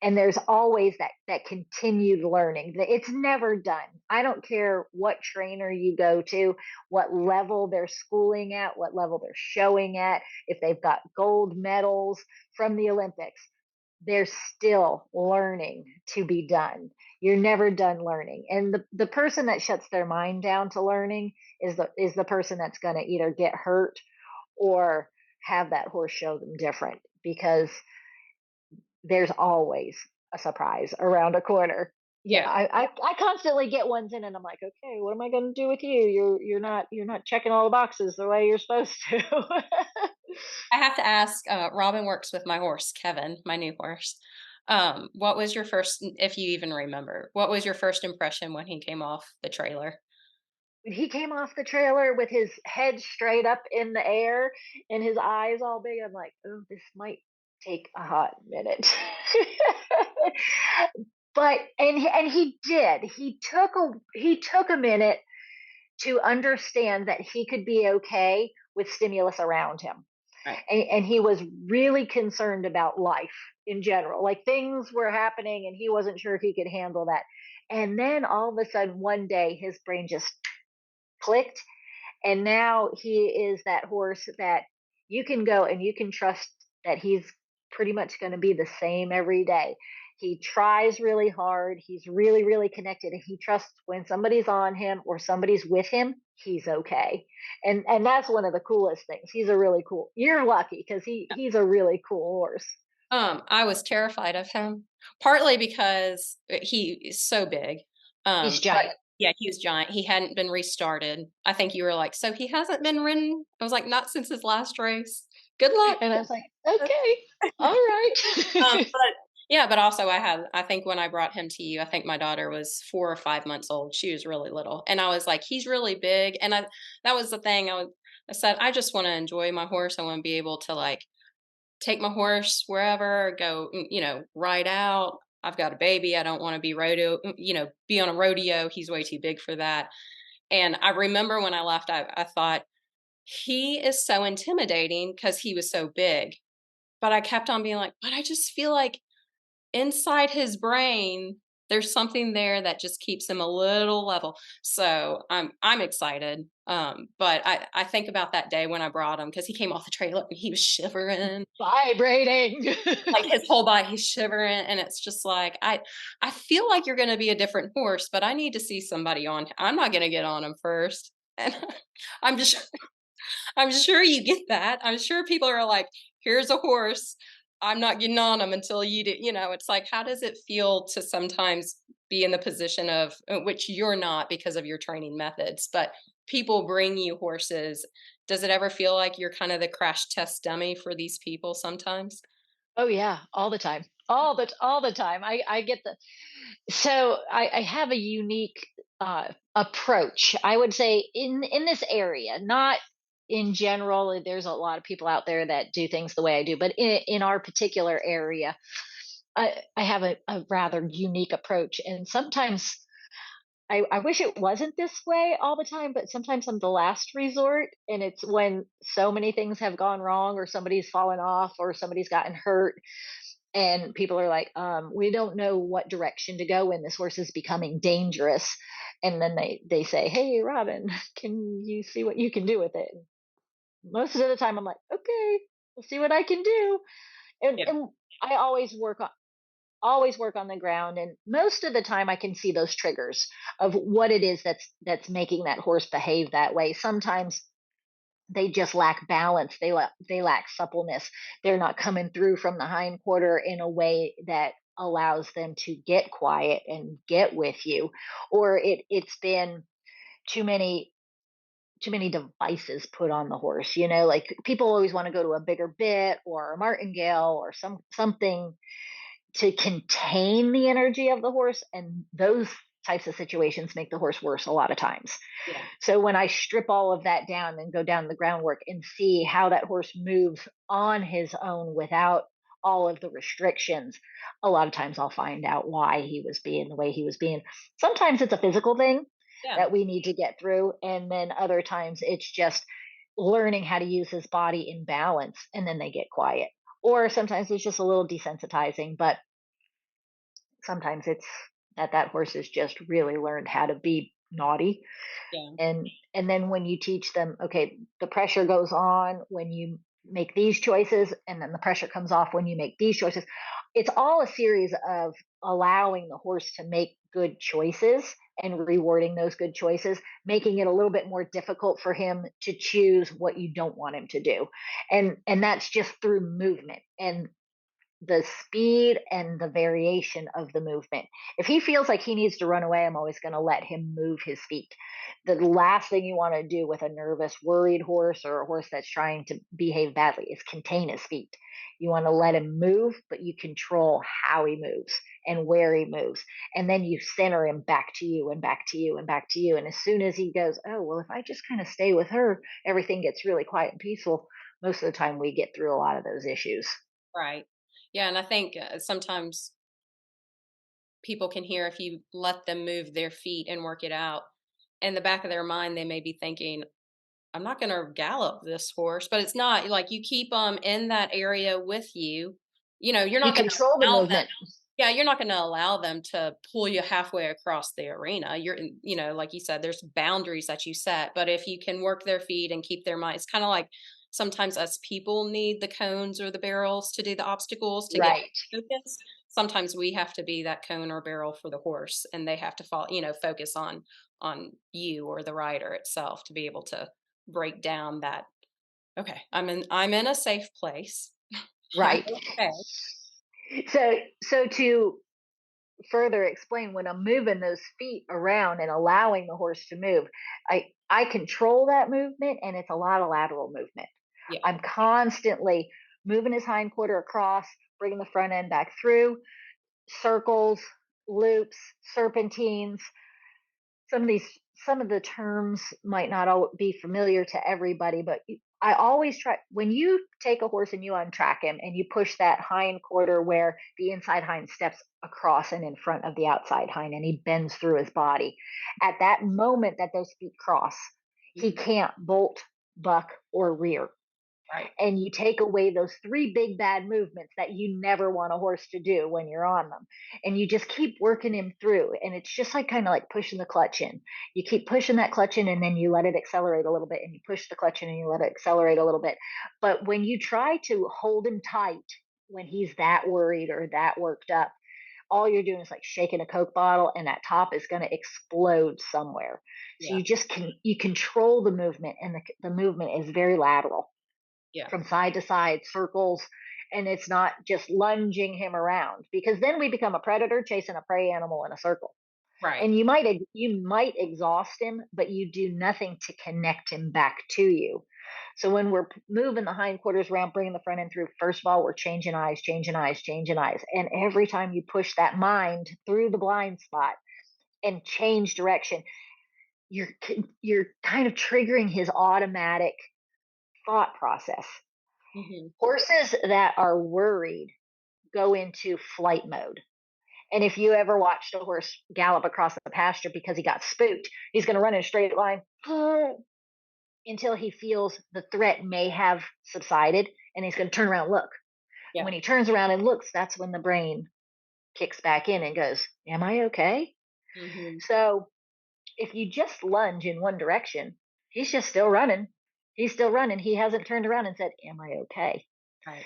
And there's always that continued learning. It's never done. I don't care what trainer you go to, what level they're schooling at, what level they're showing at, if they've got gold medals from the Olympics, there's still learning to be done. You're never done learning. And the person that shuts their mind down to learning is the person that's going to either get hurt or have that horse show them different, because there's always a surprise around a corner. Yeah, Yeah. I constantly get ones in and I'm like, "Okay, what am I gonna do with you? You're not checking all the boxes the way you're supposed to." I have to ask, Robyn works with my horse, Kevin, my new horse. What was your first, if you even remember, what was your first impression when he came off the trailer? When he came off the trailer with his head straight up in the air and his eyes all big, I'm like, "Oh, this might take a hot minute." But he did. He took a minute to understand that he could be okay with stimulus around him. Right. And he was really concerned about life in general. Like things were happening and he wasn't sure he could handle that. And then all of a sudden, one day, his brain just clicked. And now he is that horse that you can go and you can trust that he's pretty much going to be the same every day. He tries really hard. He's really, really connected. And he trusts when somebody's on him or somebody's with him, he's okay. And that's one of the coolest things. He's a really cool. You're lucky because he's a really cool horse. I was terrified of him, partly because he is so big. He's But giant. yeah, he was giant. He hadn't been restarted. I think you were like, "So he hasn't been ridden?" I was like, "Not since his last race. Good luck." And I was like, okay, all right. But yeah, but also I think when I brought him to you, I think my daughter was 4 or 5 months old. She was really little, and I was like, "He's really big," and that was the thing. I said, "I just wanna enjoy my horse. I wanna be able to, like, take my horse wherever, go, ride out. I've got a baby. I don't want to be be on a rodeo. He's way too big for that." And I remember when I left, I thought he is so intimidating because he was so big. But I kept on being like, but I just feel like inside his brain, there's something there that just keeps him a little level. So I'm excited. But I think about that day when I brought him because he came off the trailer and he was shivering, Vibrating. like his whole body, he's shivering, and it's just like I feel like you're going to be a different horse, but I need to see somebody on. I'm not going to get on him first, and I'm just I'm sure you get that. I'm sure people are like, "Here's a horse. I'm not getting on him until you do." It's like, how does it feel to sometimes be in the position of which you're not because of your training methods, but people bring you horses. Does it ever feel like you're kind of the crash test dummy for these people sometimes? Oh yeah, all the time. All the time. I get the so I have a unique approach. I would say in this area, not in general. There's a lot of people out there that do things the way I do, but in our particular area, I have a rather unique approach. And sometimes I wish it wasn't this way all the time, but sometimes I'm the last resort. And it's when so many things have gone wrong, or somebody's fallen off, or somebody's gotten hurt, and people are like, we don't know what direction to go in. This horse is becoming dangerous. And then they say, "Hey, Robyn, can you see what you can do with it?" And most of the time, I'm like, "Okay, we'll see what I can do." And Yeah. and I always work on the ground, and most of the time I can see those triggers of what it is that's making that horse behave that way. Sometimes they just lack balance. They lack suppleness. They're not coming through from the hind quarter in a way that allows them to get quiet and get with you, or it's been too many devices put on the horse. Like people always want to go to a bigger bit or a martingale or something to contain the energy of the horse, and those types of situations make the horse worse a lot of times. Yeah. So when I strip all of that down and go down the groundwork and see how that horse moves on his own without all of the restrictions, a lot of times I'll find out why he was being the way he was being. Sometimes it's a physical thing Yeah. that we need to get through, and then other times it's just learning how to use his body in balance, and then they get quiet. Or sometimes it's just a little desensitizing, but sometimes it's that horse has just really learned how to be naughty. Yeah. And then when you teach them, okay, the pressure goes on when you make these choices, and then the pressure comes off when you make these choices. It's all a series of allowing the horse to make good choices and rewarding those good choices, making it a little bit more difficult for him to choose what you don't want him to do. And that's just through movement. And the speed and the variation of the movement. If he feels like he needs to run away, I'm always going to let him move his feet. The last thing you want to do with a nervous, worried horse or a horse that's trying to behave badly is contain his feet. You want to let him move, but you control how he moves and where he moves. And then you center him back to you and back to you and back to you. And as soon as he goes, oh, well, if I just kind of stay with her, everything gets really quiet and peaceful. Most of the time, we get through a lot of those issues. Right. Yeah, and I think, sometimes people can hear if you let them move their feet and work it out. In the back of their mind, they may be thinking, I'm not gonna gallop this horse, but it's not, like, you keep them in that area with you. You're You not gonna control the allow them. movement. Yeah, you're not gonna allow them to pull you halfway across the arena. Like you said, there's boundaries that you set, but if you can work their feet and keep their mind, it's kinda like sometimes us people need the cones or the barrels to do the obstacles to get Right. focus. Sometimes we have to be that cone or barrel for the horse, and they have to focus on you or the rider itself to be able to break down that, "Okay, I'm in a safe place. I'm Right. okay." So to further explain, when I'm moving those feet around and allowing the horse to move, I control that movement, and it's a lot of lateral movement. Yeah. I'm constantly moving his hind quarter across, bringing the front end back through, circles, loops, serpentines. Some of the terms might not all be familiar to everybody, but I always try, when you take a horse and you untrack him and you push that hind quarter where the inside hind steps across and in front of the outside hind and he bends through his body. At that moment that those feet cross, he Mhm. can't bolt, buck, or rear, Right. and you take away those three big bad movements that you never want a horse to do when you're on them, and you just keep working him through, and it's just like kind of like pushing the clutch in. You keep pushing that clutch in, and then you let it accelerate a little bit, and you push the clutch in and you let it accelerate a little bit. But when you try to hold him tight when he's that worried or that worked up, all you're doing is like shaking a Coke bottle, and that top is going to explode somewhere. So Yeah. you control the movement, and the movement is very lateral, Yeah. from side to side, circles, and it's not just lunging him around, because then we become a predator chasing a prey animal in a circle. Right. And you might exhaust him, but you do nothing to connect him back to you. So when we're moving the hindquarters around, bringing the front end through, first of all, we're changing eyes, changing eyes, changing eyes. And every time you push that mind through the blind spot and change direction, you're you're kind of triggering his automatic thought process. Mhm. Horses that are worried go into flight mode. And if you ever watched a horse gallop across the pasture because he got spooked, he's going to run in a straight line until he feels the threat may have subsided, and he's going to turn around and look. And Yeah. when he turns around and looks, that's when the brain kicks back in and goes, am I okay? Mhm. So if you just lunge in one direction, he's just still running. He's still running. He hasn't turned around and said, am I okay? Right.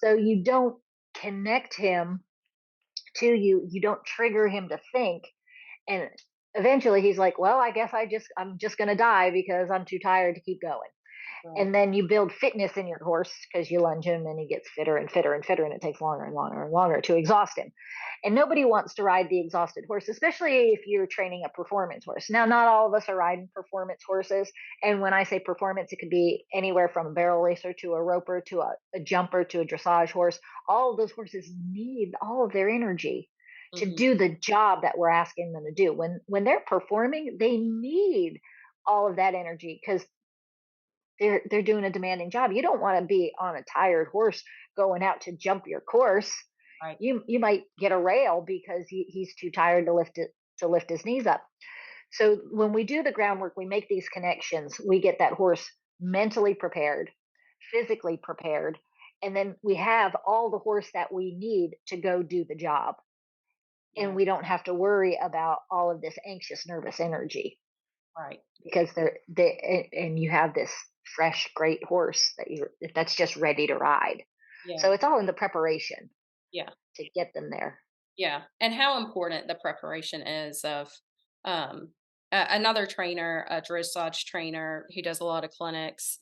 So you don't connect him to you. You don't trigger him to think. And eventually he's like, well, I guess I'm just going to die because I'm too tired to keep going. Right. And then you build fitness in your horse because you lunge him and he gets fitter and fitter and fitter, and it takes longer and longer and longer to exhaust him. And nobody wants to ride the exhausted horse, especially if you're training a performance horse. Now, not all of us are riding performance horses. And when I say performance, it could be anywhere from a barrel racer to a roper to a jumper to a dressage horse. All of those horses need all of their energy to Mhm. do the job that we're asking them to do. When they're performing, they need all of that energy because they're doing a demanding job. You don't want to be on a tired horse going out to jump your course. Right. You might get a rail because he's too tired to lift his knees up. So when we do the groundwork, we make these connections. We get that horse mentally prepared, physically prepared, and then we have all the horse that we need to go do the job. And Right. we don't have to worry about all of this anxious, nervous energy, Right. because and you have this fresh, great horse that's just ready to ride. So Yeah. it's all in the preparation Yeah. to get them there. Yeah. And how important the preparation is of, another trainer, a dressage trainer who does a lot of clinics,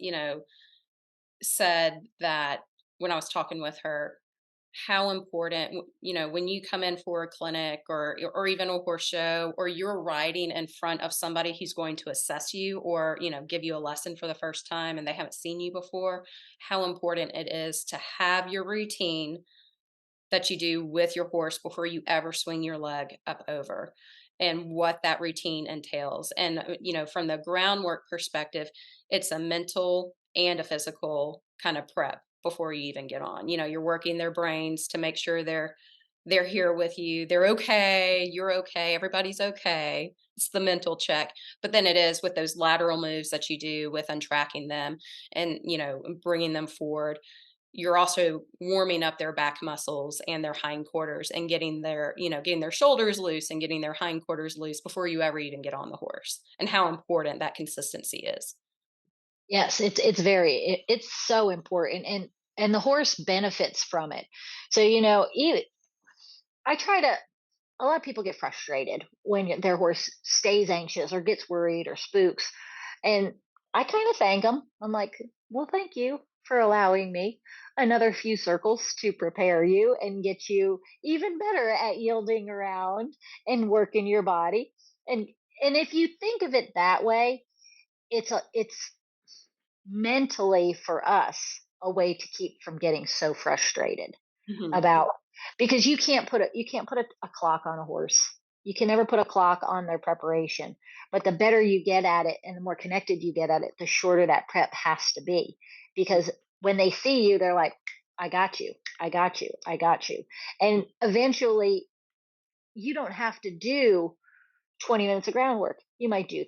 said that when I was talking with her, how important, when you come in for a clinic or even a horse show, or you're riding in front of somebody who's going to assess you, or, give you a lesson for the first time and they haven't seen you before, how important it is to have your routine that you do with your horse before you ever swing your leg up over, and what that routine entails. And, from the groundwork perspective, it's a mental and a physical kind of prep before you even get on. You're working their brains to make sure they're here with you. They're okay. You're okay. Everybody's okay. It's the mental check. But then it is with those lateral moves that you do with untracking them and, bringing them forward. You're also warming up their back muscles and their hindquarters and getting their shoulders loose and getting their hindquarters loose before you ever even get on the horse, and how important that consistency is. Yes, it's so important, and the horse benefits from it. So, even I try to a lot of people get frustrated when their horse stays anxious or gets worried or spooks. And I kind of thank them. I'm like, well, thank you for allowing me another few circles to prepare you and get you even better at yielding around and working your body. And if you think of it that way, it's mentally for us a way to keep from getting so frustrated Mhm. about, because you can't put a clock on a horse. You can never put a clock on their preparation. But the better you get at it and the more connected you get at it, the shorter that prep has to be. Because when they see you, they're like, I got you, I got you, I got you. And eventually you don't have to do 20 minutes of groundwork. You might do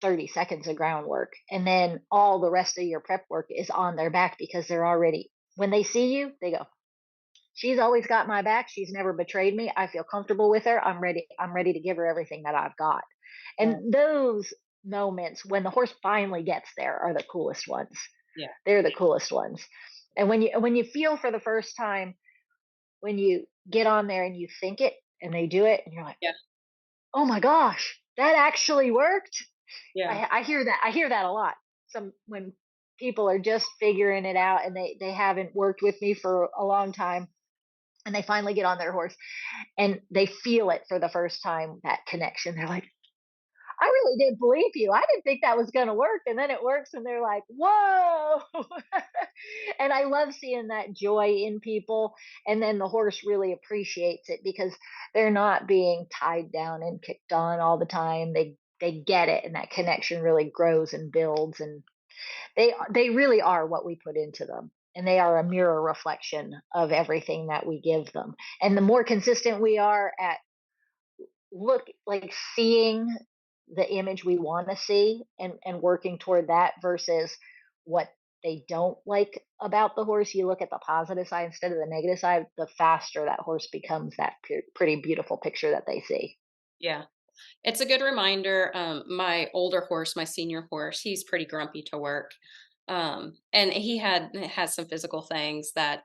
30 seconds of groundwork. And then all the rest of your prep work is on their back, because they're already, when they see you, they go, she's always got my back. She's never betrayed me. I feel comfortable with her. I'm ready. I'm ready to give her everything that I've got. Yeah. And those moments when the horse finally gets there are the coolest ones. Yeah. They're the coolest ones. And when you feel for the first time, when you get on there and you think it and they do it and you're like, Yeah. "Oh my gosh, that actually worked." Yeah. I hear that. I hear that a lot. Some When people are just figuring it out and they haven't worked with me for a long time, and they finally get on their horse and they feel it for the first time, that connection. They're like, I really didn't believe you. I didn't think that was going to work. And then it works. And they're like, whoa. And I love seeing that joy in people. And then the horse really appreciates it because they're not being tied down and kicked on all the time. They get it. And that connection really grows and builds. And they really are what we put into them, and they are a mirror reflection of everything that we give them. And the more consistent we are at seeing the image we want to see and working toward that versus what they don't like about the horse, you look at the positive side instead of the negative side, the faster that horse becomes that pretty beautiful picture that they see. Yeah. It's a good reminder. My older horse, my senior horse, he's pretty grumpy to work. And he has some physical things that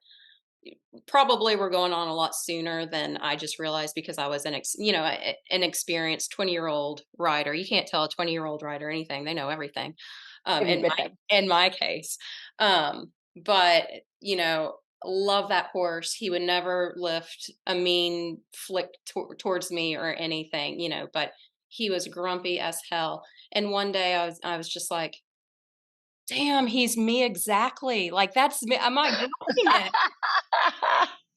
probably were going on a lot sooner than I just realized, because I was an experienced 20-year-old rider. You can't tell a 20-year-old rider anything. They know everything. Every bit that. In my case. But, love that horse. He would never lift a mean flick towards me or anything, but he was grumpy as hell. And one day I was just like, damn, he's me exactly. Like, that's me. Am I grumping it?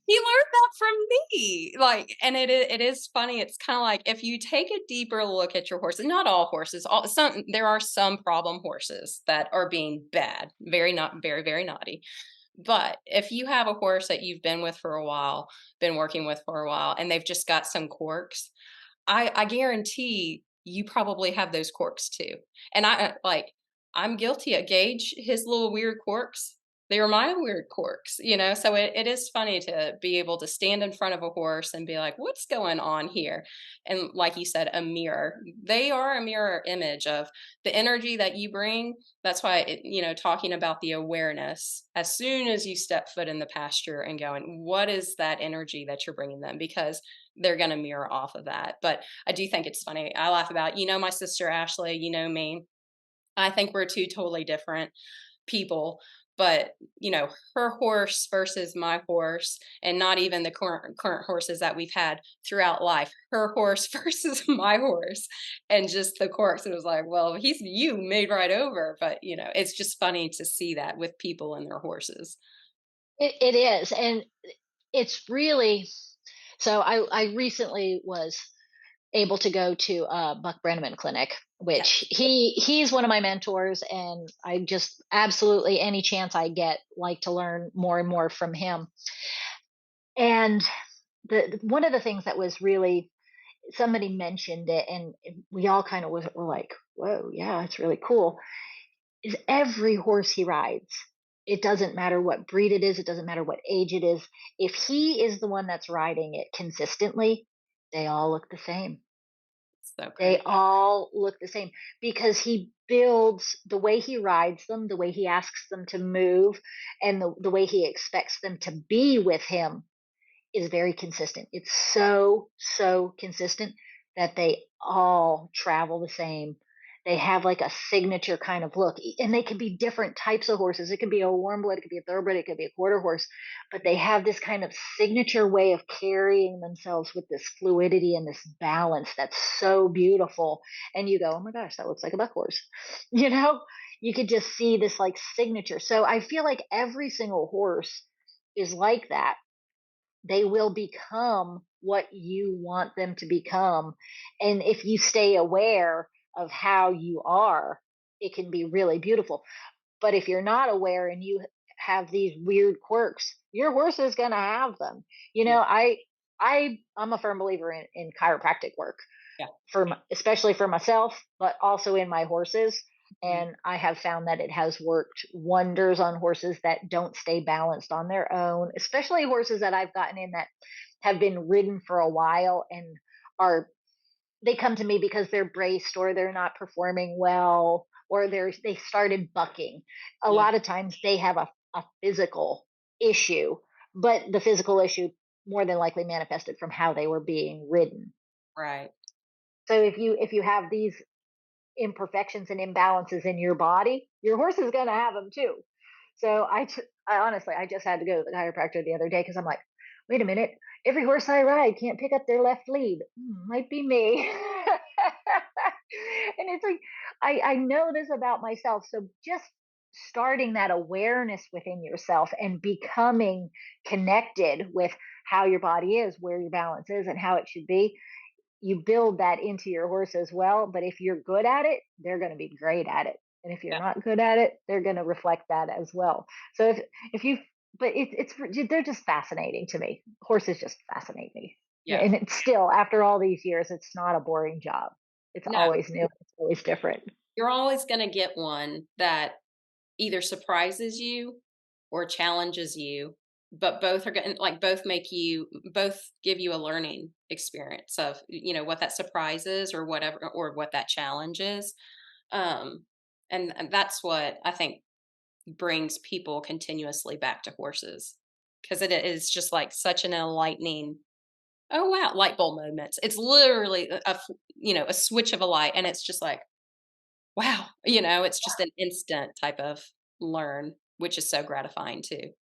He learned that from me, like, and it is funny. It's kinda like, if you take a deeper look at your horse, and not all horses, all some there are some problem horses that are being bad, very, very naughty. But if you have a horse that you've been with for a while, been working with for a while, and they've just got some quirks, I guarantee you probably have those quirks too. And I'm guilty of Gage, his little weird quirks. They are my weird quirks, So it is funny to be able to stand in front of a horse and be like, what's going on here? And like you said, a mirror. They are a mirror image of the energy that you bring. That's why, talking about the awareness, as soon as you step foot in the pasture and going, what is that energy that you're bringing them? Because they're going to mirror off of that. But I do think it's funny. I laugh about, my sister Ashley, me. I think we're two totally different people, but, her horse versus my horse, and not even the current horses that we've had throughout life, her horse versus my horse, and just the quirks. It was like, well, he's you made right over, but it's just funny to see that with people and their horses. It is, and it's really so I recently was able to go to a Buck Brenneman clinic, Yeah, which he's one of my mentors, and I just absolutely any chance I get like to learn more and more from him. And one of the things that was really somebody mentioned it, and we all kind of were like, "Whoa, yeah, it's really cool." Is every horse he rides, it doesn't matter what breed it is, it doesn't matter what age it is. If he is the one that's riding it consistently, they all look the same. so They great. all look the same because he builds the way he rides them, the way he asks them to move, and the way he expects them to be with him is very consistent. It's so, so consistent that they all travel the same. They have like a signature kind of look, and they can be different types of horses. It could be a warm blood, it could be a thoroughbred, it could be a quarter horse, but they have this kind of signature way of carrying themselves with this fluidity and this balance that's so beautiful. And you go, oh my gosh, that looks like a buck horse. You know, you could just see this like signature. So I feel like every single horse is like that. They will become what you want them to become. And if you stay aware of how you are, it can be really beautiful. But if you're not aware and you have these weird quirks, your horse is going to have them. You Yeah, know, I'm a firm believer in chiropractic work yeah. especially for myself, but also in my horses. Mhm. And I have found that it has worked wonders on horses that don't stay balanced on their own, especially horses that I've gotten in that have been ridden for a while and are they come to me because they're braced or they're not performing well or they started bucking. A Yeah, lot of times they have a physical issue, but the physical issue more than likely manifested from how they were being ridden. right. So if you have these imperfections and imbalances in your body, your horse is going to have them too. So I honestly, I just had to go to the chiropractor the other day because I'm like, wait a minute, every horse I ride can't pick up their left lead. Might be me. And it's like, I know this about myself. So just starting that awareness within yourself and becoming connected with how your body is, where your balance is, and how it should be, you build that into your horse as well. But if you're good at it, they're going to be great at it. And if you're Yeah, not good at it, they're going to reflect that as well. So if you, but they're just fascinating to me. Horses just fascinate me. Yeah, yeah. and it's still after all these years, it's not a boring job. It's No, always new. It's always different. you're always gonna get one that either surprises you or challenges you, but both are going like both give you a learning experience of what that surprise is or whatever or what that challenge is. Um, and that's what I think brings people continuously back to horses because it is just like such an enlightening. Oh wow, light bulb moments. It's literally a switch of a light, and it's just like wow, it's just an instant type of learn, which is so gratifying too.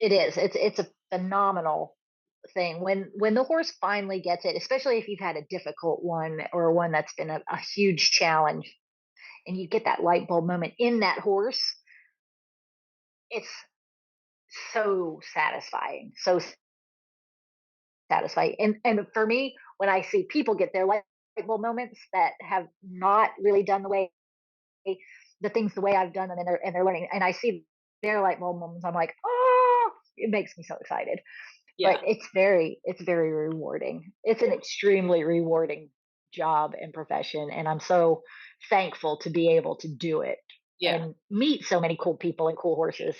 It is. It's a phenomenal thing when the horse finally gets it, especially if you've had a difficult one or one that's been a huge challenge, and you get that light bulb moment in that horse. It's so satisfying, so satisfying. And for me, when I see people get their light bulb moments that have not really done the things the way I've done them, and they're learning, and I see their light bulb moments, I'm like, oh, it makes me so excited. But Yeah, it's very rewarding. It's an extremely rewarding job and profession, and I'm so thankful to be able to do it yeah, and meet so many cool people and cool horses.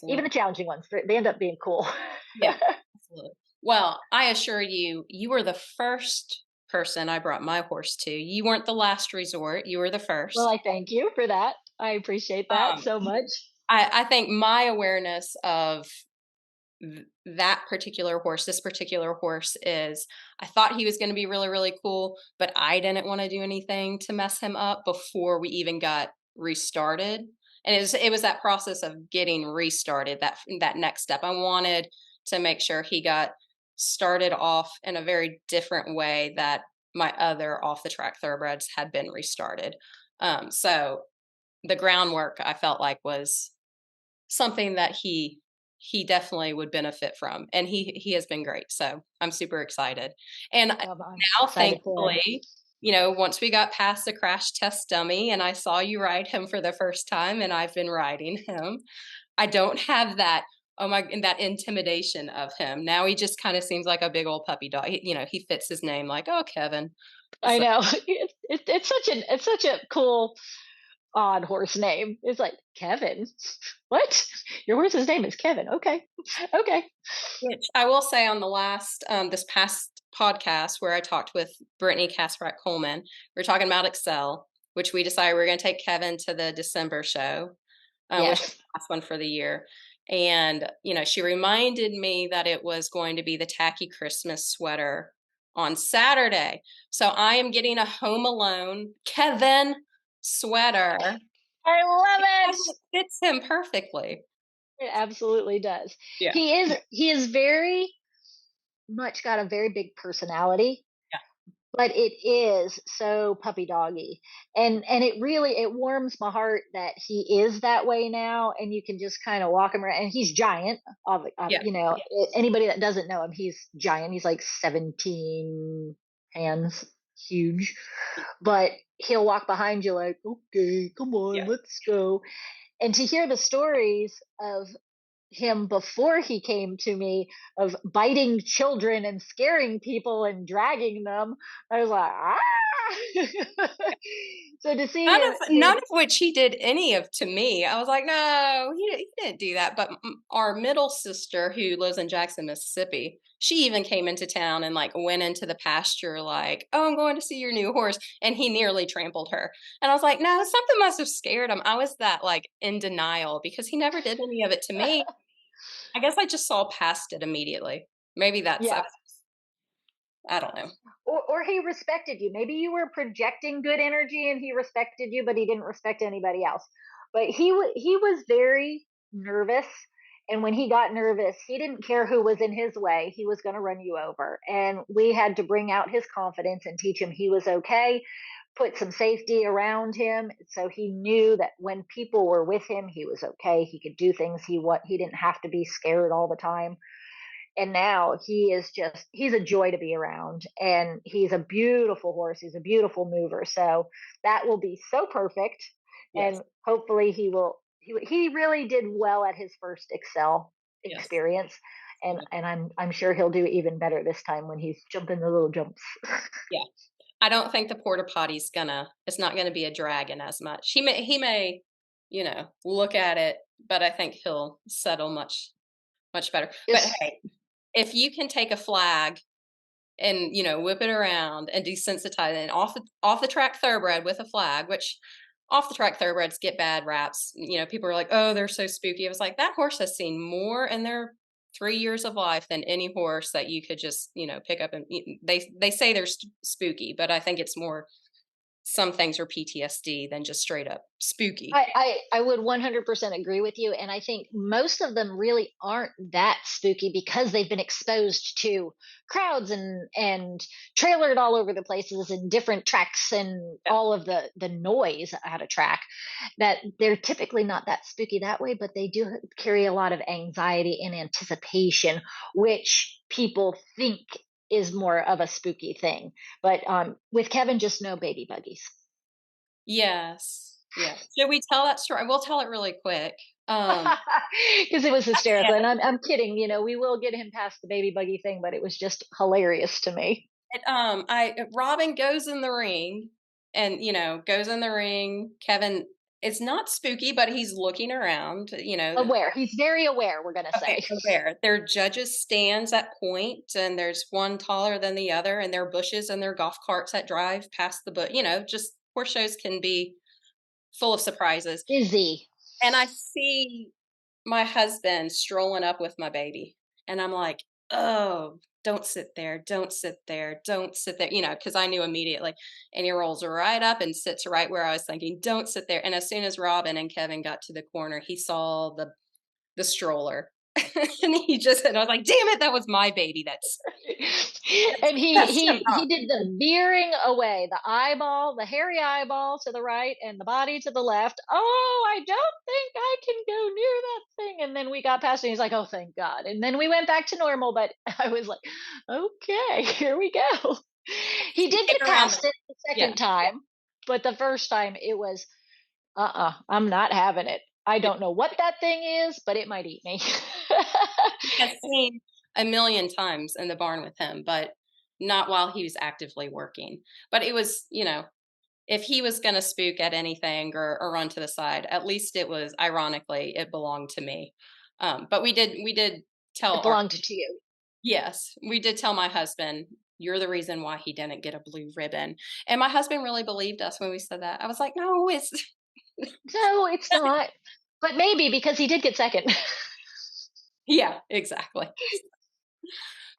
Even the absolutely. challenging ones, they end up being cool. Yeah, absolutely. Well, I assure you, you were the first person I brought my horse to. You weren't the last resort, you were the Well, first. I thank you for that. I appreciate that Um, so much. I think my awareness of that particular horse, this particular horse is I thought he was going to be really, really cool, but I didn't want to do anything to mess him up before we even got restarted. And it was that process of getting restarted, that next step. I wanted to make sure he got started off in a very different way that my other off the track thoroughbreds had been restarted. So the groundwork I felt like was something that he definitely would benefit from, and he has been great, so I'm super excited. And I'm now, excited for him. thankfully, once we got past the crash test dummy and I saw you ride him for the first time and I've been riding him, I don't have that, oh my, that intimidation of him. Now he just kinda seems like a big old puppy dog. He fits his name like, "Oh, Kevin." I So know. It's such a cool odd horse name. It's like Kevin. What? Your horse's name is Kevin. Okay. Okay. which I will say on the this past podcast where I talked with Brittany Caspratt Coleman, we were talking about Excel, which we decided we are gonna take Kevin to the December show, which is Yes. the last one for the year. And, she reminded me that it was going to be the tacky Christmas sweater on Saturday. So I am getting a Home Alone Kevin sweater. I love Because it. it fits him perfectly. It absolutely does. Yeah. He is very much got a very big personality, Yeah. but it is so puppy doggy. And it really it warms my heart that he is that way now, and you can just kind of walk him around, and he's giant. Yeah. Anybody that doesn't know him, he's giant. He's like 17 hands, huge. But he'll walk behind you like, okay, come on, Yeah. let's go. And to hear the stories of him before he came to me of biting children and scaring people and dragging them, I was like, ah. So to see None him, of none of which he did any of to me. I was like, "No, he didn't do that." But our middle sister, who lives in Jackson, Mississippi, she even came into town and like went into the pasture, like, "Oh, I'm going to see your new horse," and he nearly trampled her. And I was like, "No, something must have scared him." I was that like in denial because he never did any of it to me. I guess I just saw past it immediately. Maybe that's yeah. I don't know. Or he respected you. Maybe you were projecting good energy and he respected you, but he didn't respect anybody else. But he was very nervous, and when he got nervous, he didn't care who was in his way. He was going to run you over, and we had to bring out his confidence and teach him he was okay. Put some safety around him so he knew that when people were with him, he was okay. He could do things he didn't have to be scared all the time. And now he's a joy to be around, and he's a beautiful horse, he's a beautiful mover, so that will be so perfect. Yes. And hopefully he really did well at his first Excel Yes. experience, and Yeah. I'm sure he'll do even better this time when he's jumping the little jumps. Yeah. I don't think the porta potty's gonna it's not gonna be a dragon as much. He may, look at it, but I think he'll settle much much better. But Just hey, if you can take a flag and, whip it around and desensitize it, and off the track thoroughbred with a flag, which off the track thoroughbreds get bad raps. People are like, "Oh, they're so spooky." I was like, that horse has seen more in their 3 years of life than any horse that you could just, pick up and they say they're spooky, but I think it's more some things are PTSD than just straight up spooky. I would 100% agree with you. And I think most of them really aren't that spooky because they've been exposed to crowds and trailered all over the places and different tracks and Yeah. all of the noise at a track, that they're typically not that spooky that way, but they do carry a lot of anxiety and anticipation, which people think is more of a spooky thing. But with Kevin, just no baby buggies. Yes. Yeah. Should we tell that story? We'll tell it really quick. Because it was Yeah. hysterical. And I'm kidding, we will get him past the baby buggy thing, but it was just hilarious to me. Robin goes in the ring and, goes in the ring. Kevin, it's not spooky, but he's looking around, Aware. He's very aware, we're going to okay, say. aware. Their judges stands at point and there's one taller than the other and there are bushes and there are golf carts that drive past the just horse shows can be full of surprises. Busy. And I see my husband strolling up with my baby and I'm like, "Oh, don't sit there, don't sit there, don't sit there, because I knew immediately. And he rolls right up and sits right where I was thinking, don't sit there. And as soon as Robin and Kevin got to the corner, he saw the stroller. And I was like, damn it, that was my baby. That's And he messed him he up. he did the veering away, the eyeball, the hairy eyeball to the right and the body to the left. Oh, I don't think I can go near that thing. And then we got past it. And he's like, oh, thank God. And then we went back to normal. But I was like, okay, here we go. He did Get get around past the it the Yeah. second time, but the first time it was, I'm not having it. I don't know what that thing is, but it might eat me. I've seen a million times in the barn with him, but not while he was actively working. But it was, if he was going to spook at anything or run to the side, at least it was ironically it belonged to me. But we did tell It our belonged to you. yes, we did tell my husband, you're the reason why he didn't get a blue ribbon. And my husband really believed us when we said that. I was like, no, it's No, it's not. But maybe because he did get second. yeah, exactly.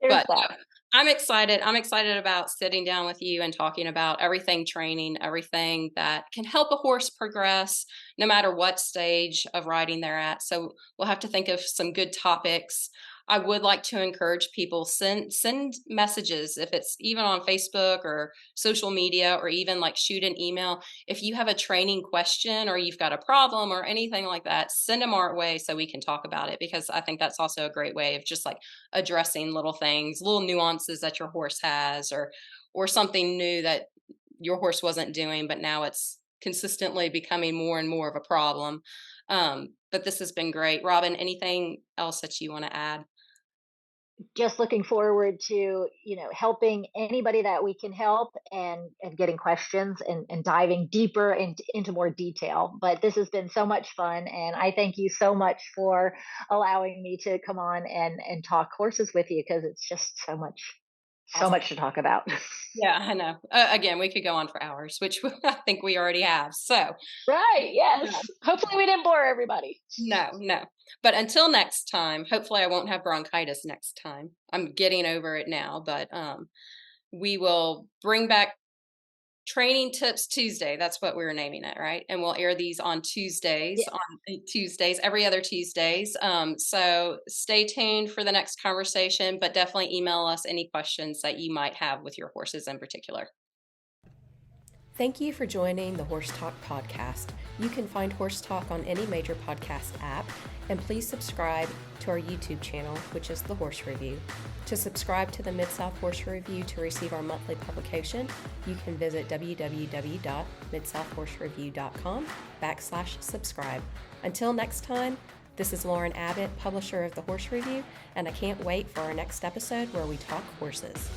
There's But that. I'm excited. I'm excited about sitting down with you and talking about everything training, everything that can help a horse progress no matter what stage of riding they're at. So we'll have to think of some good topics. I would like to encourage people send messages if it's even on Facebook or social media or even like shoot an email. If you have a training question or you've got a problem or anything like that, send them our way so we can talk about it because I think that's also a great way of just like addressing little things, little nuances that your horse has or something new that your horse wasn't doing, but now it's consistently becoming more and more of a problem. But this has been great. Robyn, anything else that you want to add? Just looking forward to, helping anybody that we can help and getting questions and diving deeper into more detail. But this has been so much fun. And I thank you so much for allowing me to come on and talk horses with you because it's just so Awesome. much to talk about. Yeah, I know. Again, we could go on for hours, which I think we already have. So, Right. yeah. Yes. Hopefully we didn't bore everybody. No, no. But until next time, hopefully I won't have bronchitis next time. I'm getting over it now, but we will bring back Training Tips Tuesday. That's what we were naming it, right? And we'll air these on Yeah. Tuesdays, every other Tuesdays. So stay tuned for the next conversation, but definitely email us any questions that you might have with your horses in particular. Thank you for joining the Horse Talk podcast. You can find Horse Talk on any major podcast app, and please subscribe to our YouTube channel, which is The Horse Review. To subscribe to the Mid-South Horse Review to receive our monthly publication, you can visit www.midsouthhorsereview.com/subscribe. Until next time, this is Lauren Abbott, publisher of The Horse Review, and I can't wait for our next episode where we talk horses.